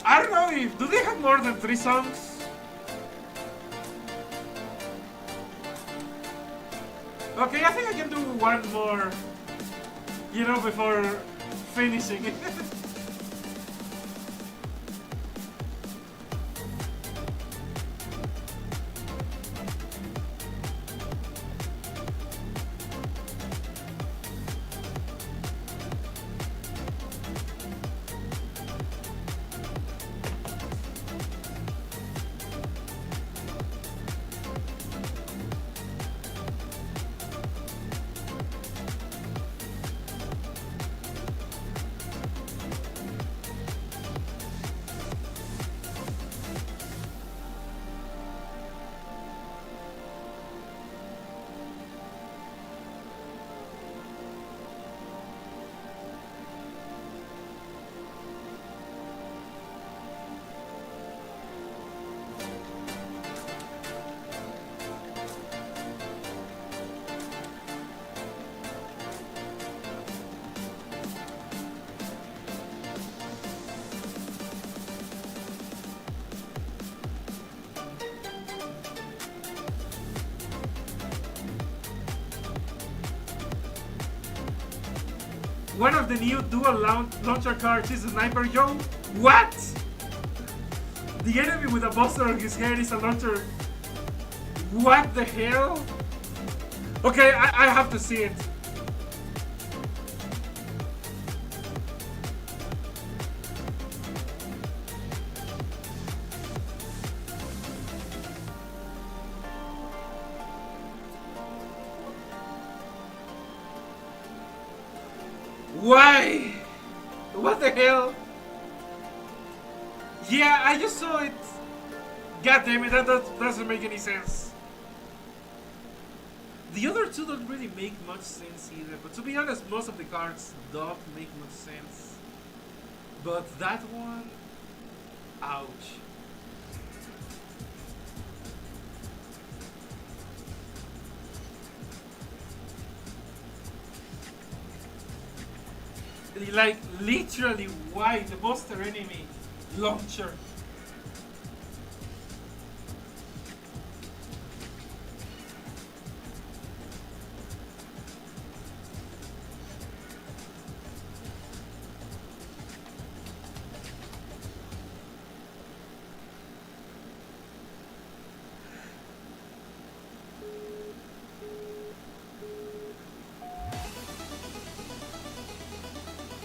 I don't know if do they have more than 3 songs? Okay, I think I can do one more, before finishing it. One of the new dual launcher cards is a sniper. Yo, what? The enemy with a buster on his head is a launcher. What the hell? Okay, I have to see it. Why? What the hell? Yeah, I just saw it. God damn it, that doesn't make any sense. The other two don't really make much sense either, but to be honest, most of the cards don't make much sense. But that one, ouch. Like, literally, why? The buster enemy launcher.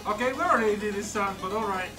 Okay, we already did this song, but alright.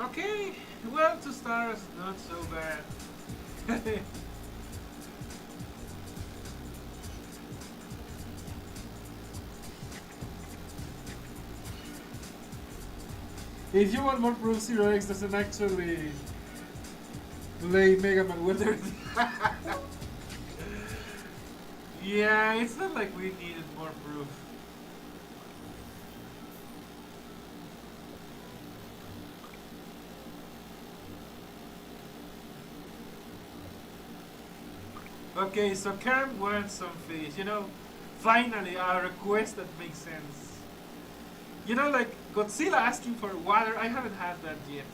Okay, well, 2 stars, not so bad. If you want more proof, Zero X doesn't actually play Mega Man Wonder. Yeah, it's not like we needed more proof. Okay, so Cam wants some fish. Finally, a request that makes sense. Like Godzilla asking for water, I haven't had that yet.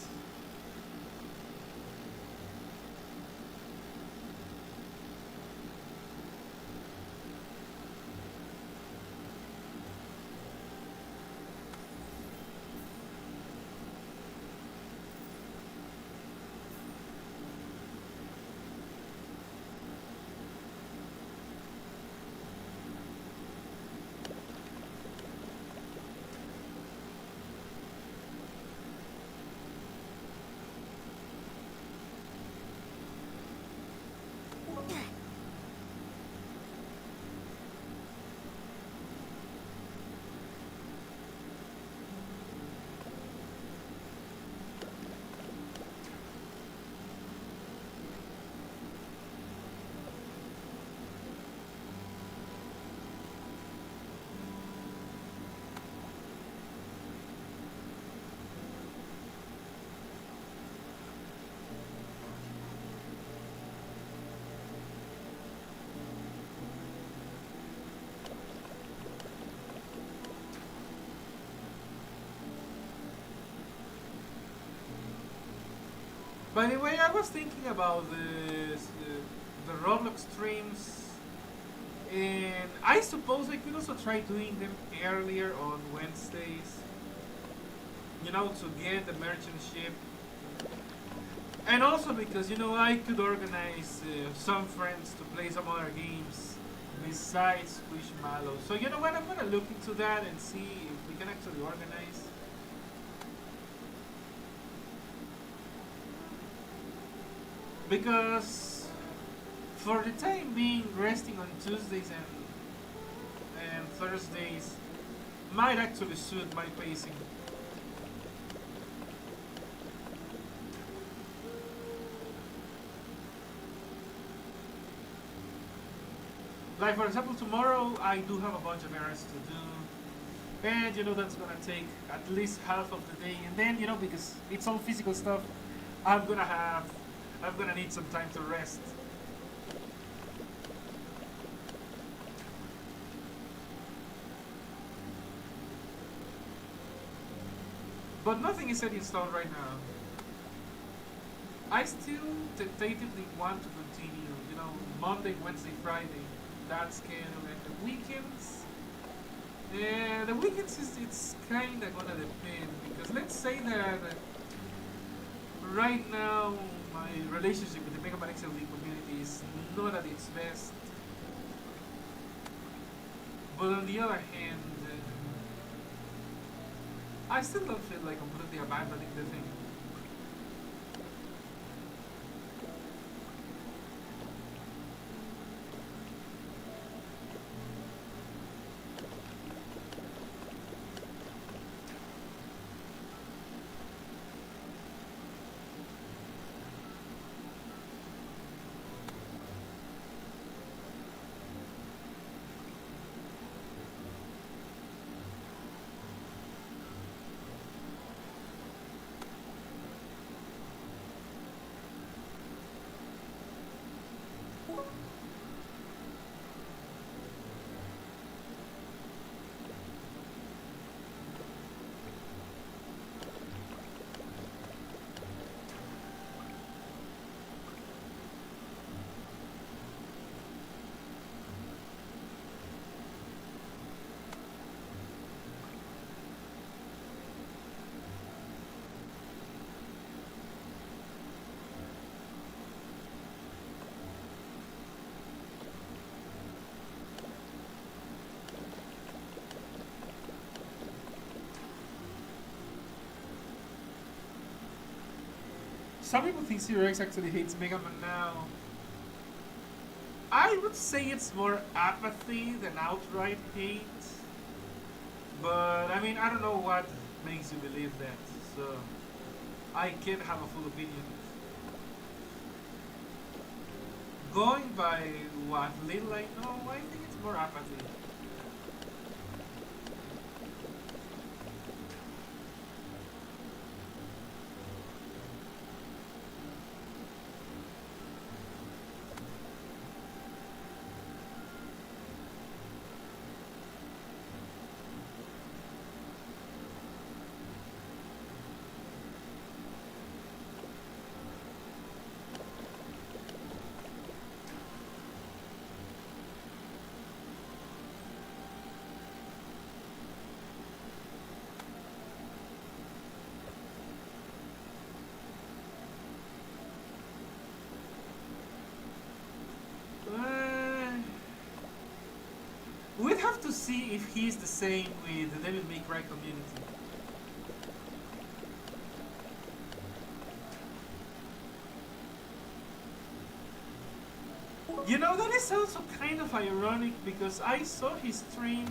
By the way, I was thinking about the Roblox streams, and I suppose I could also try doing them earlier on Wednesdays. To get the merchant ship, and also because I could organize some friends to play some other games besides Squishmallows. So you know what? I'm gonna look into that and see if we can actually organize. Because for the time being, resting on Tuesdays and Thursdays might actually suit my pacing. Like for example, tomorrow I do have a bunch of errands to do, and that's gonna take at least half of the day. And then because it's all physical stuff, I'm gonna have I'm gonna need some time to rest. But nothing is set in stone right now. I still tentatively want to continue, Monday, Wednesday, Friday, that schedule, and the weekends. Yeah, the weekends it's kind of gonna depend because let's say that right now my relationship with the Mega Man XLD community is not at its best. But on the other hand, I still don't feel like completely abandoning the thing. Some people think Zero X actually hates Mega Man now. I would say it's more apathy than outright hate. But I mean, I don't know what makes you believe that, so I can't have a full opinion. Going by what little I know, I think it's more apathy. Uh, we'd have to see if he's the same with the Devil May Cry community. You know, that is also kind of ironic because I saw his stream,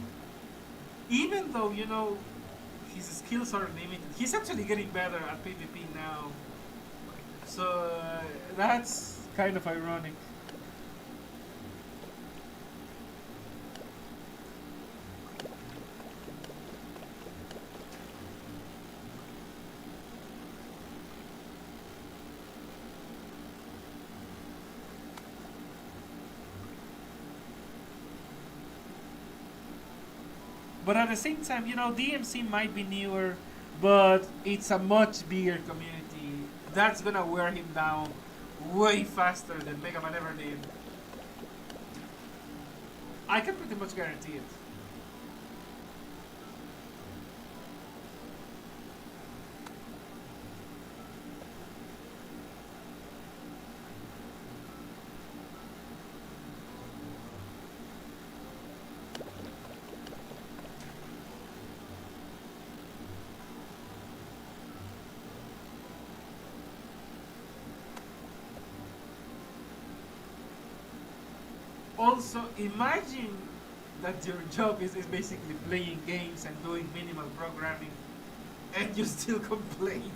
even though, you know, his skills are limited, he's actually getting better at PvP now. So that's kind of ironic. But at the same time, you know, DMC might be newer, but it's a much bigger community. That's gonna wear him down way faster than Mega Man ever did. I can pretty much guarantee it. Also, imagine that your job is basically playing games and doing minimal programming, and you still complain.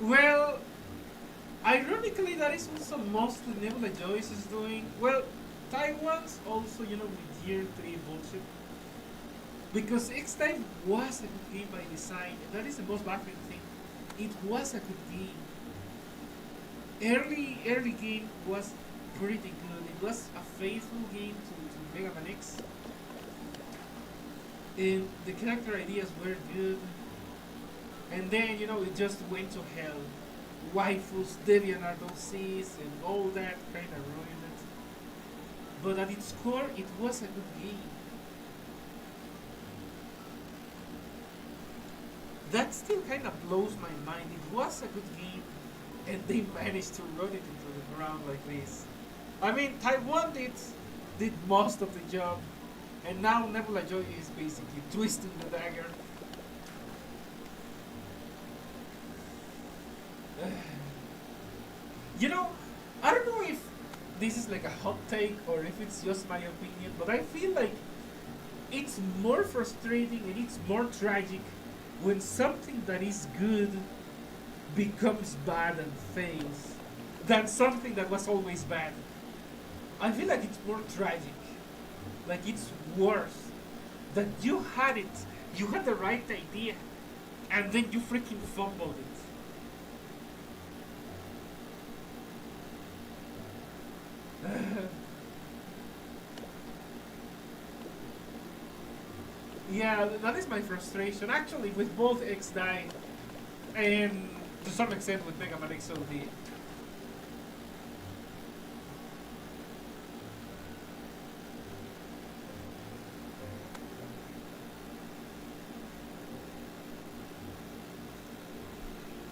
Well, ironically, that is also mostly Nebula Joyce is doing. Well, Taiwan's also, you know, with year 3 bullshit. Because X-Type was a good game by design, and that is the most baffling thing. It was a good game. Early game was pretty good. It was a faithful game to Mega Man X, and the character ideas were good. And then it just went to hell. Waifus, DeviantArt OCs, and all that kind of ruined it. But at its core, it was a good game. That still kind of blows my mind. It was a good game, and they managed to run it into the ground like this. I mean, Taiwan did most of the job, and now Nebula Joy is basically twisting the dagger. You know, I don't know if this is like a hot take or if it's just my opinion, but I feel like it's more frustrating and it's more tragic when something that is good becomes bad and fails than something that was always bad. I feel like it's more tragic. Like it's worse. That you had it, you had the right idea, and then you freaking fumbled it. Yeah, that is my frustration. Actually, with both X-Die and to some extent with Mega Man XLD.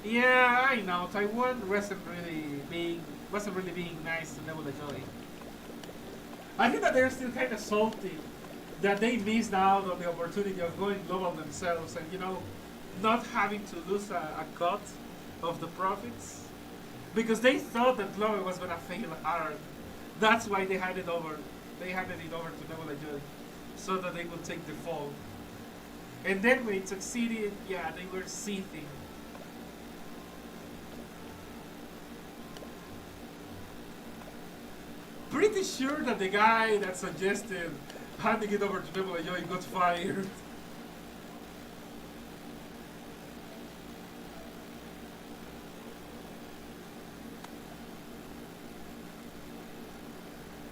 Yeah, I know. Taiwan wasn't really being nice to Nebula Joy. I think that they're still kind of salty that they missed out on the opportunity of going global themselves and not having to lose a cut of the profits because they thought that global was gonna fail hard. That's why they handed it over. They handed it over to Nebula Joy so that they would take the fall. And then when it succeeded, yeah, they were seething. Pretty sure that the guy that suggested handing it over to Nebula Joy got fired.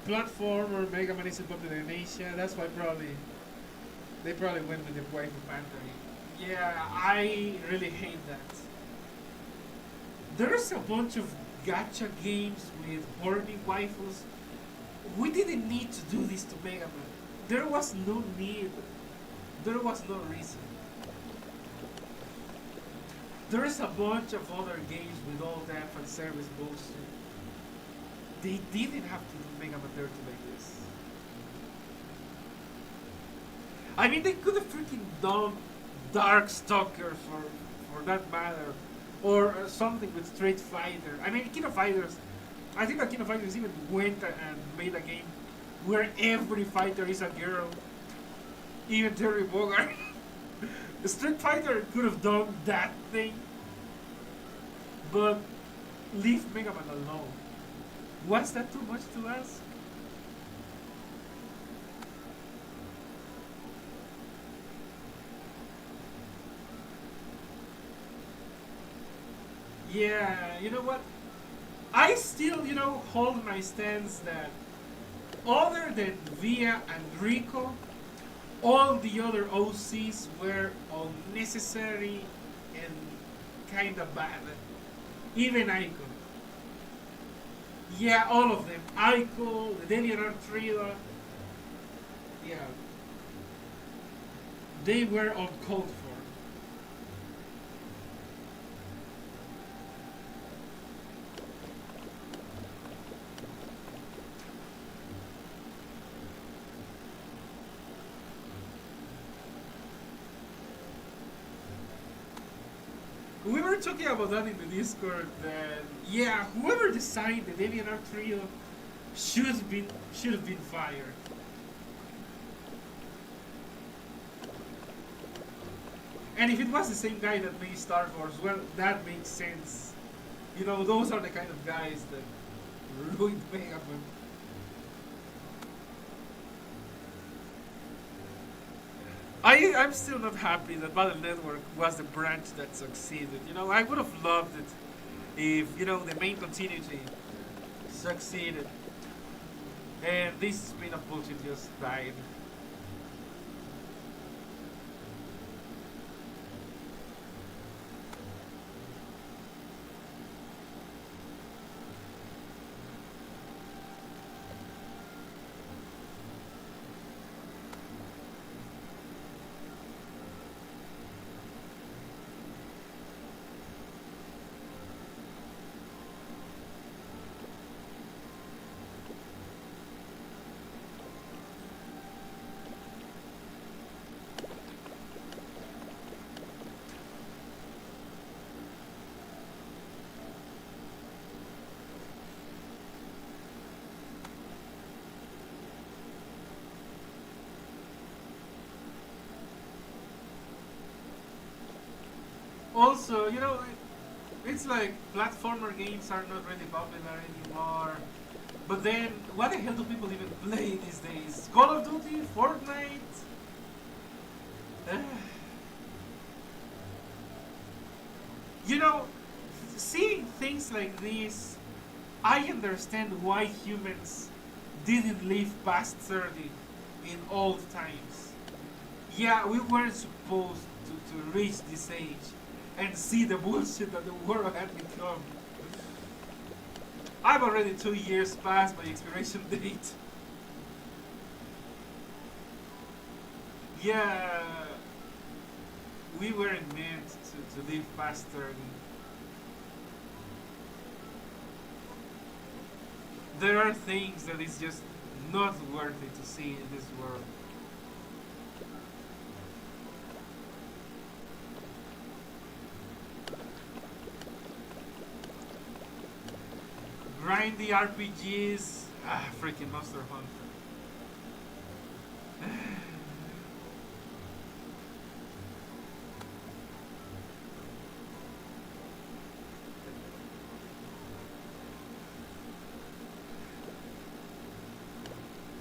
Platformer Mega Man isn't popular in Asia. That's why they probably went with the waifu factory. Yeah, I really hate that. There's a bunch of gacha games with horny waifus. We didn't need to do this to Mega Man. There was no need. There was no reason. There's a bunch of other games with all that fan service bullshit. They didn't have to do Mega Man dirty like this. I mean, they could have freaking done Dark Stalker for that matter, or something with Street Fighter. I mean, King of Fighters. I think that King of Fighters even went and made a game where every fighter is a girl, even Terry Bogard. Street Fighter could have done that thing, but leave Mega Man alone. Was that too much to ask? Yeah, you know what? I still, hold my stance that other than Via and Rico, all the other OCs were unnecessary and kinda bad. Even Aiko. Yeah, all of them. Aiko, the DeviantArt trio. Yeah. They were uncalled for. We were talking about that in the Discord. That yeah, whoever designed the DeviantArt trio should have been fired. And if it was the same guy that made Star Wars, well, that makes sense. Those are the kind of guys that ruined Mega Man. I'm still not happy that Battle Network was the branch that succeeded. You know, I would have loved it if, you know, the main continuity succeeded and this spin of bullshit just died. Also, you know, it's like platformer games are not really popular anymore. But then, what the hell do people even play these days? Call of Duty, Fortnite. You know, seeing things like this, I understand why humans didn't live past 30 in old times. Yeah, we weren't supposed to reach this age and see the bullshit that the world had become. I'm already 2 years past my expiration date. Yeah, we weren't meant to live past 30. There are things that is just not worth it to see in this world. Grindy RPGs. Ah, freaking Monster Hunter.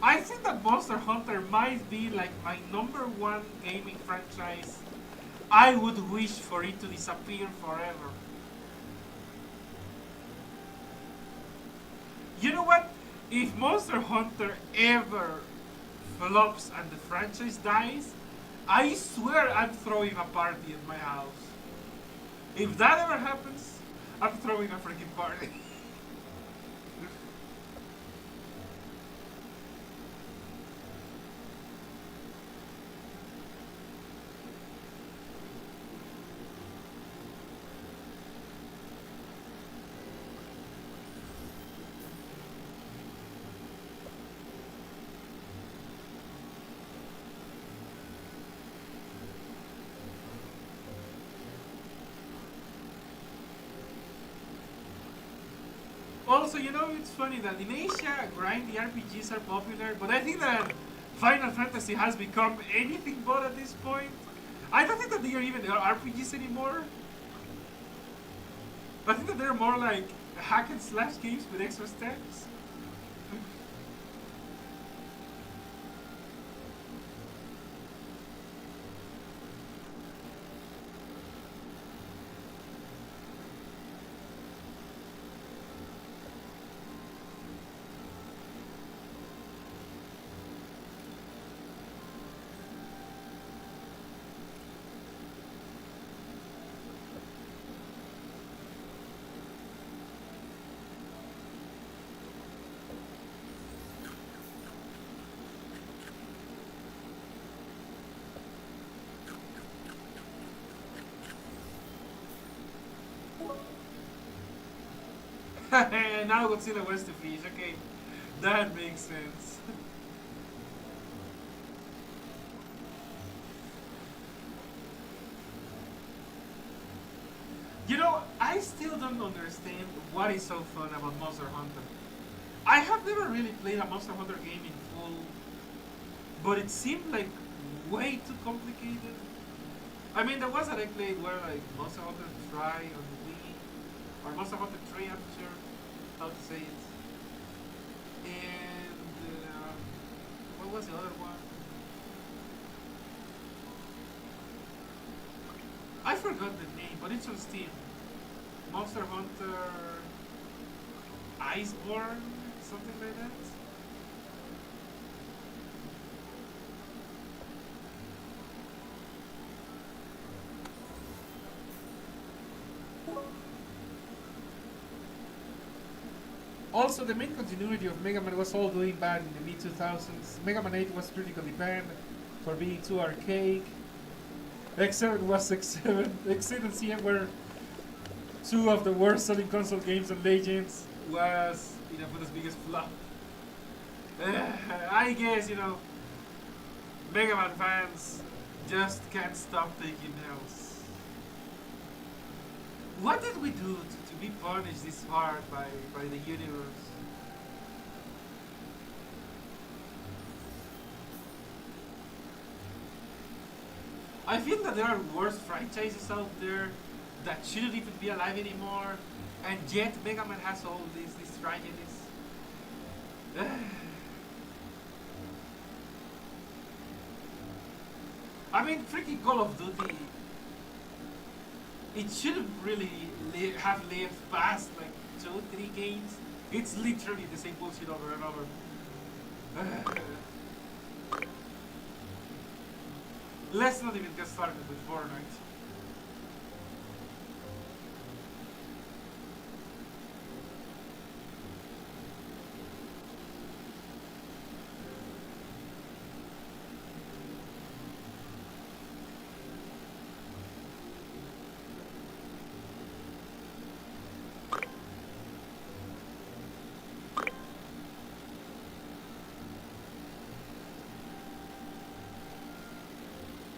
I think that Monster Hunter might be like my #1 gaming franchise. I would wish for it to disappear forever. You know what? If Monster Hunter ever flops and the franchise dies, I swear I'm throwing a party at my house. If that ever happens, I'm throwing a freaking party. Also, you know, it's funny that in Asia, grindy RPGs are popular, but I think that Final Fantasy has become anything but at this point. I don't think that they are even RPGs anymore. I think that they're more like hack and slash games with extra steps. Now Godzilla wants to fish. Okay, that makes sense. You know, I still don't understand what is so fun about Monster Hunter. I have never really played a Monster Hunter game in full, but it seemed like way too complicated. I mean, the ones that I played were like Monster Hunter Try on the Wii, or Monster Hunter 3, I'm not sure how to say it. And what was the other one? I forgot the name, but it's on Steam. Monster Hunter Iceborne, something like that. Also, the main continuity of Mega Man was all doing bad in the mid 2000s. Mega Man 8 was critically banned for being too archaic. X7 was X7. X8 and CM were two of the worst selling console games, and Legends was Inafuna's biggest flop. I guess, Mega Man fans just can't stop taking L's. What did we do to be punished this hard by the universe? I feel that there are worse franchises out there that shouldn't even be alive anymore, and yet Mega Man has all these tragedies. I mean, freaking Call of Duty, it shouldn't really have lived past like 2-3 games. It's literally the same bullshit over and over. Let's not even get started with Fortnite.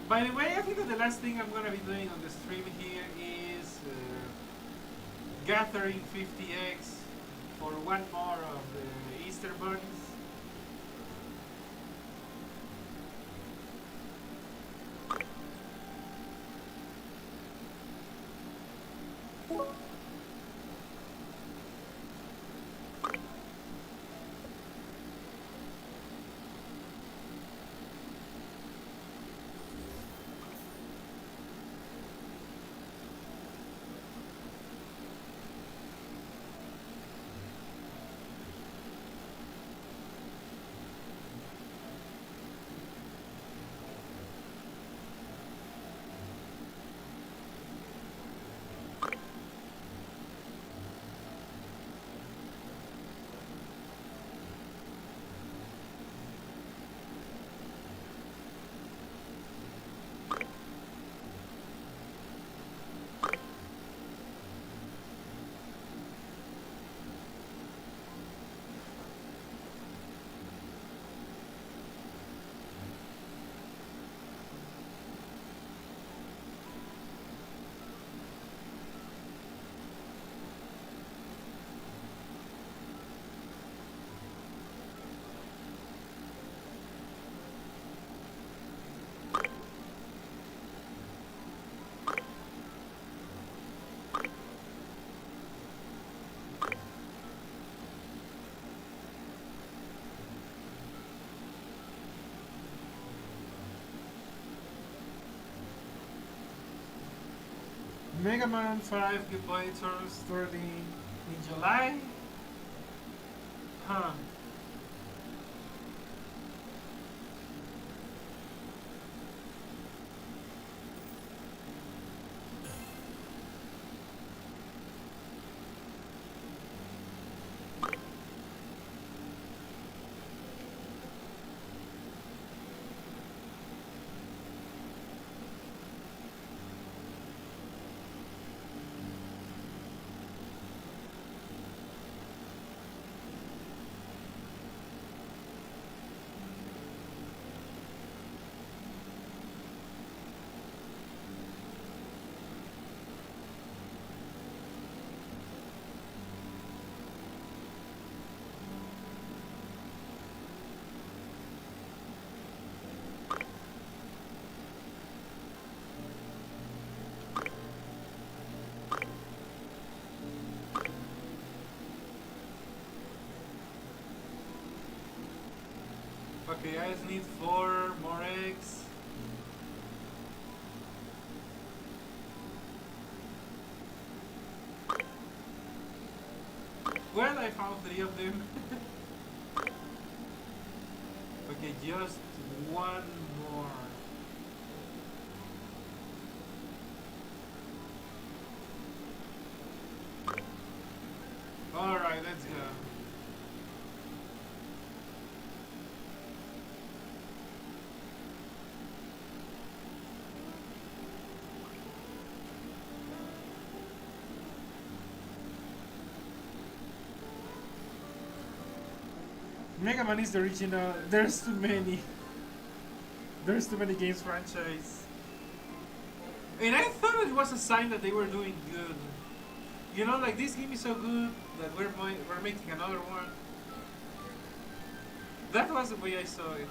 By the way, I think that the last thing I'm gonna be doing on the stream here is gathering 50 eggs for one more of the Easter bunnies. Mega Man 5 Goodbye Turns starting in July. Huh. Okay, I just need 4 more eggs. Well, I found three of them. Okay, just one more. Alright, let's go. Mega Man is the original. There's too many. There's too many games franchise. And I thought it was a sign that they were doing good. You know, like this game is so good that we're making another one. That was the way I saw it.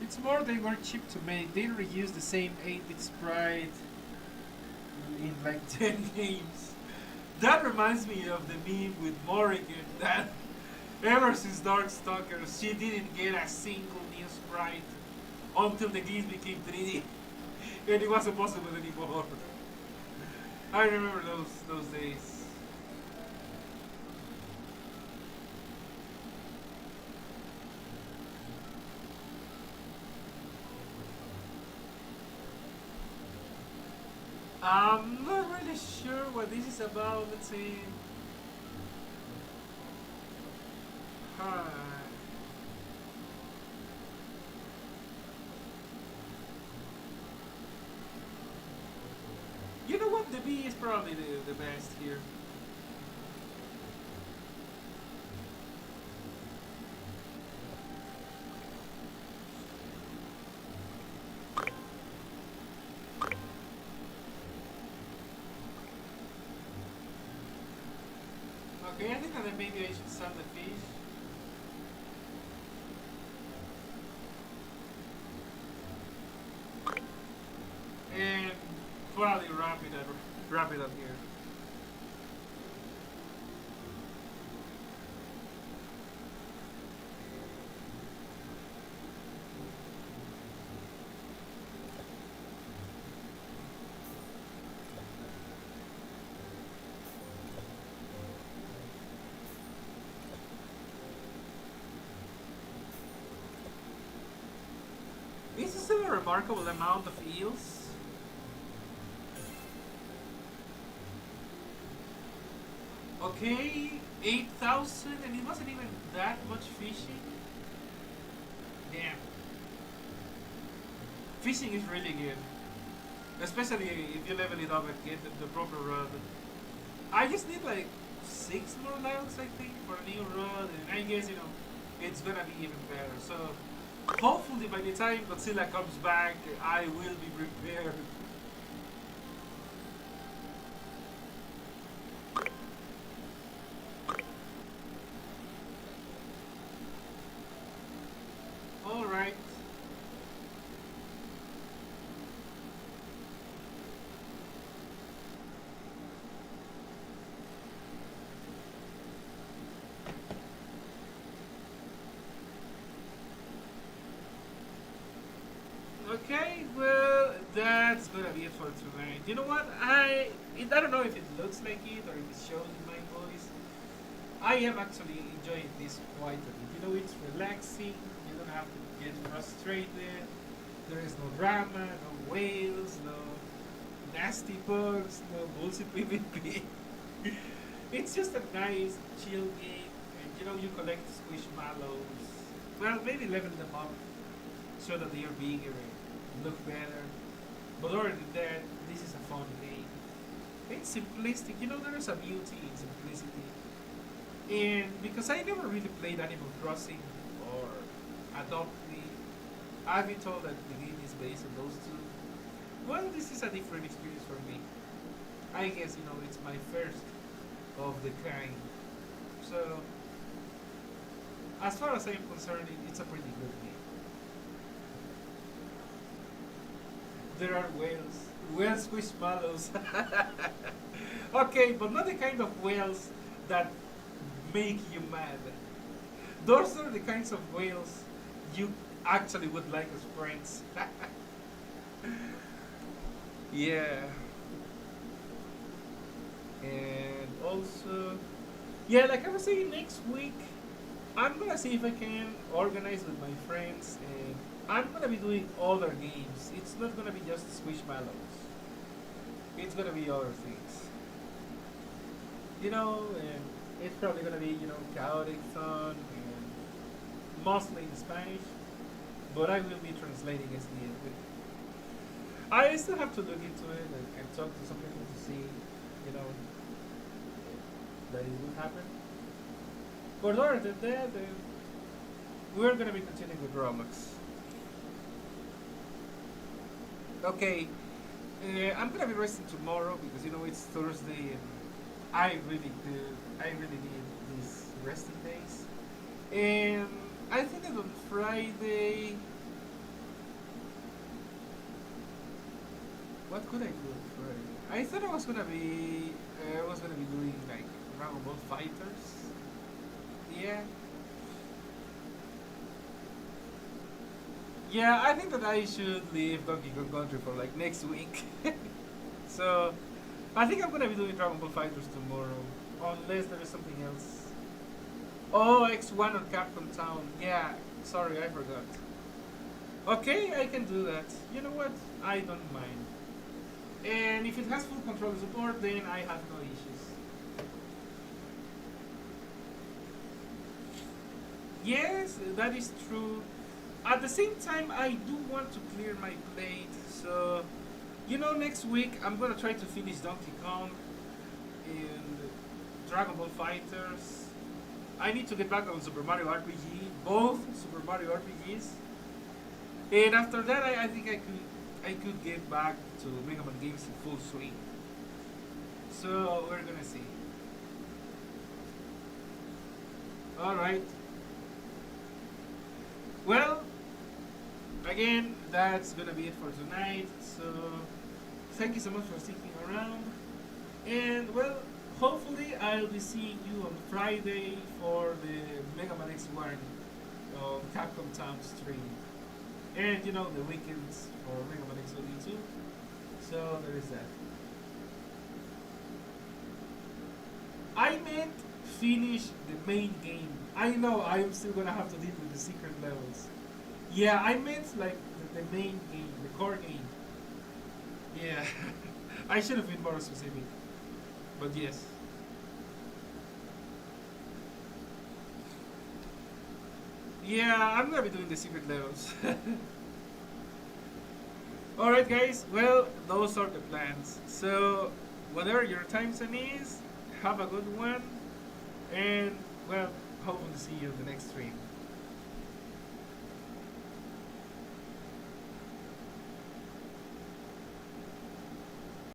It's more they were cheap to make. They reused the same 8-bit sprite in like 10 games. That reminds me of the meme with Morrigan that ever since Darkstalkers she didn't get a single new sprite until the games became 3D and it wasn't possible anymore. I remember those days. I'm not really sure what this is about. Let's see. Huh. You know what? The B is probably the best here. Okay, I think that maybe I should sell the fish. And probably wrap it up here. This is still a remarkable amount of eels. Okay, 8,000 and it wasn't even that much fishing. Damn. Fishing is really good. Especially if you level it up and get the proper rod. I just need like 6 more levels I think for a new rod and I guess it's gonna be even better. So hopefully by the time Godzilla comes back I will be prepared. Alright. Okay, well, that's gonna be it for tonight. You know what? I don't know if it looks like it or if it shows in my voice. I am actually enjoying this quite a bit. It's relaxing. You don't have to get frustrated. There is no drama, no whales, no nasty bugs, no bullshit PvP. It's just a nice, chill game. And you collect squishmallows. Well, maybe level them up so that they are bigger and look better. But other than that, this is a fun game. It's simplistic. There is a beauty in simplicity. And because I never really played Animal Crossing or Adopt Me. I've been told that the game is based on those two. Well, this is a different experience for me. I guess it's my first of the kind. So, as far as I'm concerned, it's a pretty good game. There are whale squishmallows. Okay, but not the kind of whales that make you mad. Those are the kinds of whales you actually would like as friends. Yeah. And also, yeah, like I was saying, next week I'm gonna see if I can organize with my friends, and I'm gonna be doing other games. It's not gonna be just Squishmallows. It's gonna be other things. And it's probably gonna be chaotic fun and mostly in Spanish, but I will be translating as needed. I still have to look into it and talk to some people to see, that it will happen. But other than that, we're gonna be continuing with Roblox. Okay, I'm gonna be resting tomorrow because it's Thursday and I really need these resting days. And I think that on Friday, what could I do on Friday? I thought I was gonna be doing like Dragon Ball Fighters. Yeah, yeah. I think that I should leave Donkey Kong Country for like next week. So I think I'm gonna be doing Dragon Ball Fighters tomorrow, unless there is something else. Oh, X1 on Capcom Town. Yeah, sorry, I forgot. Okay, I can do that. You know what? I don't mind. And if it has full controller support, then I have no issues. Yes, that is true. At the same time, I do want to clear my plate, so next week I'm gonna try to finish Donkey Kong and Dragon Ball Fighters. I need to get back on Super Mario RPG, both Super Mario RPGs, and after that, I think I could get back to Mega Man games in full swing. So we're gonna see. All right. Well, again, that's gonna be it for tonight. So thank you so much for sticking around. And well, hopefully I'll be seeing you on Friday for the Mega Man X1 on Capcom Town stream. And the weekends for Mega Man X1 too. So there is that. I meant finish the main game. I know I am still gonna have to deal with the secret levels. Yeah, I meant like the main game, the core game. Yeah, I should have been more specific, but yes. Yeah, I'm gonna be doing the secret levels. Alright, guys, well, those are the plans. So, whatever your time zone is, have a good one, and well, hopefully see you in the next stream.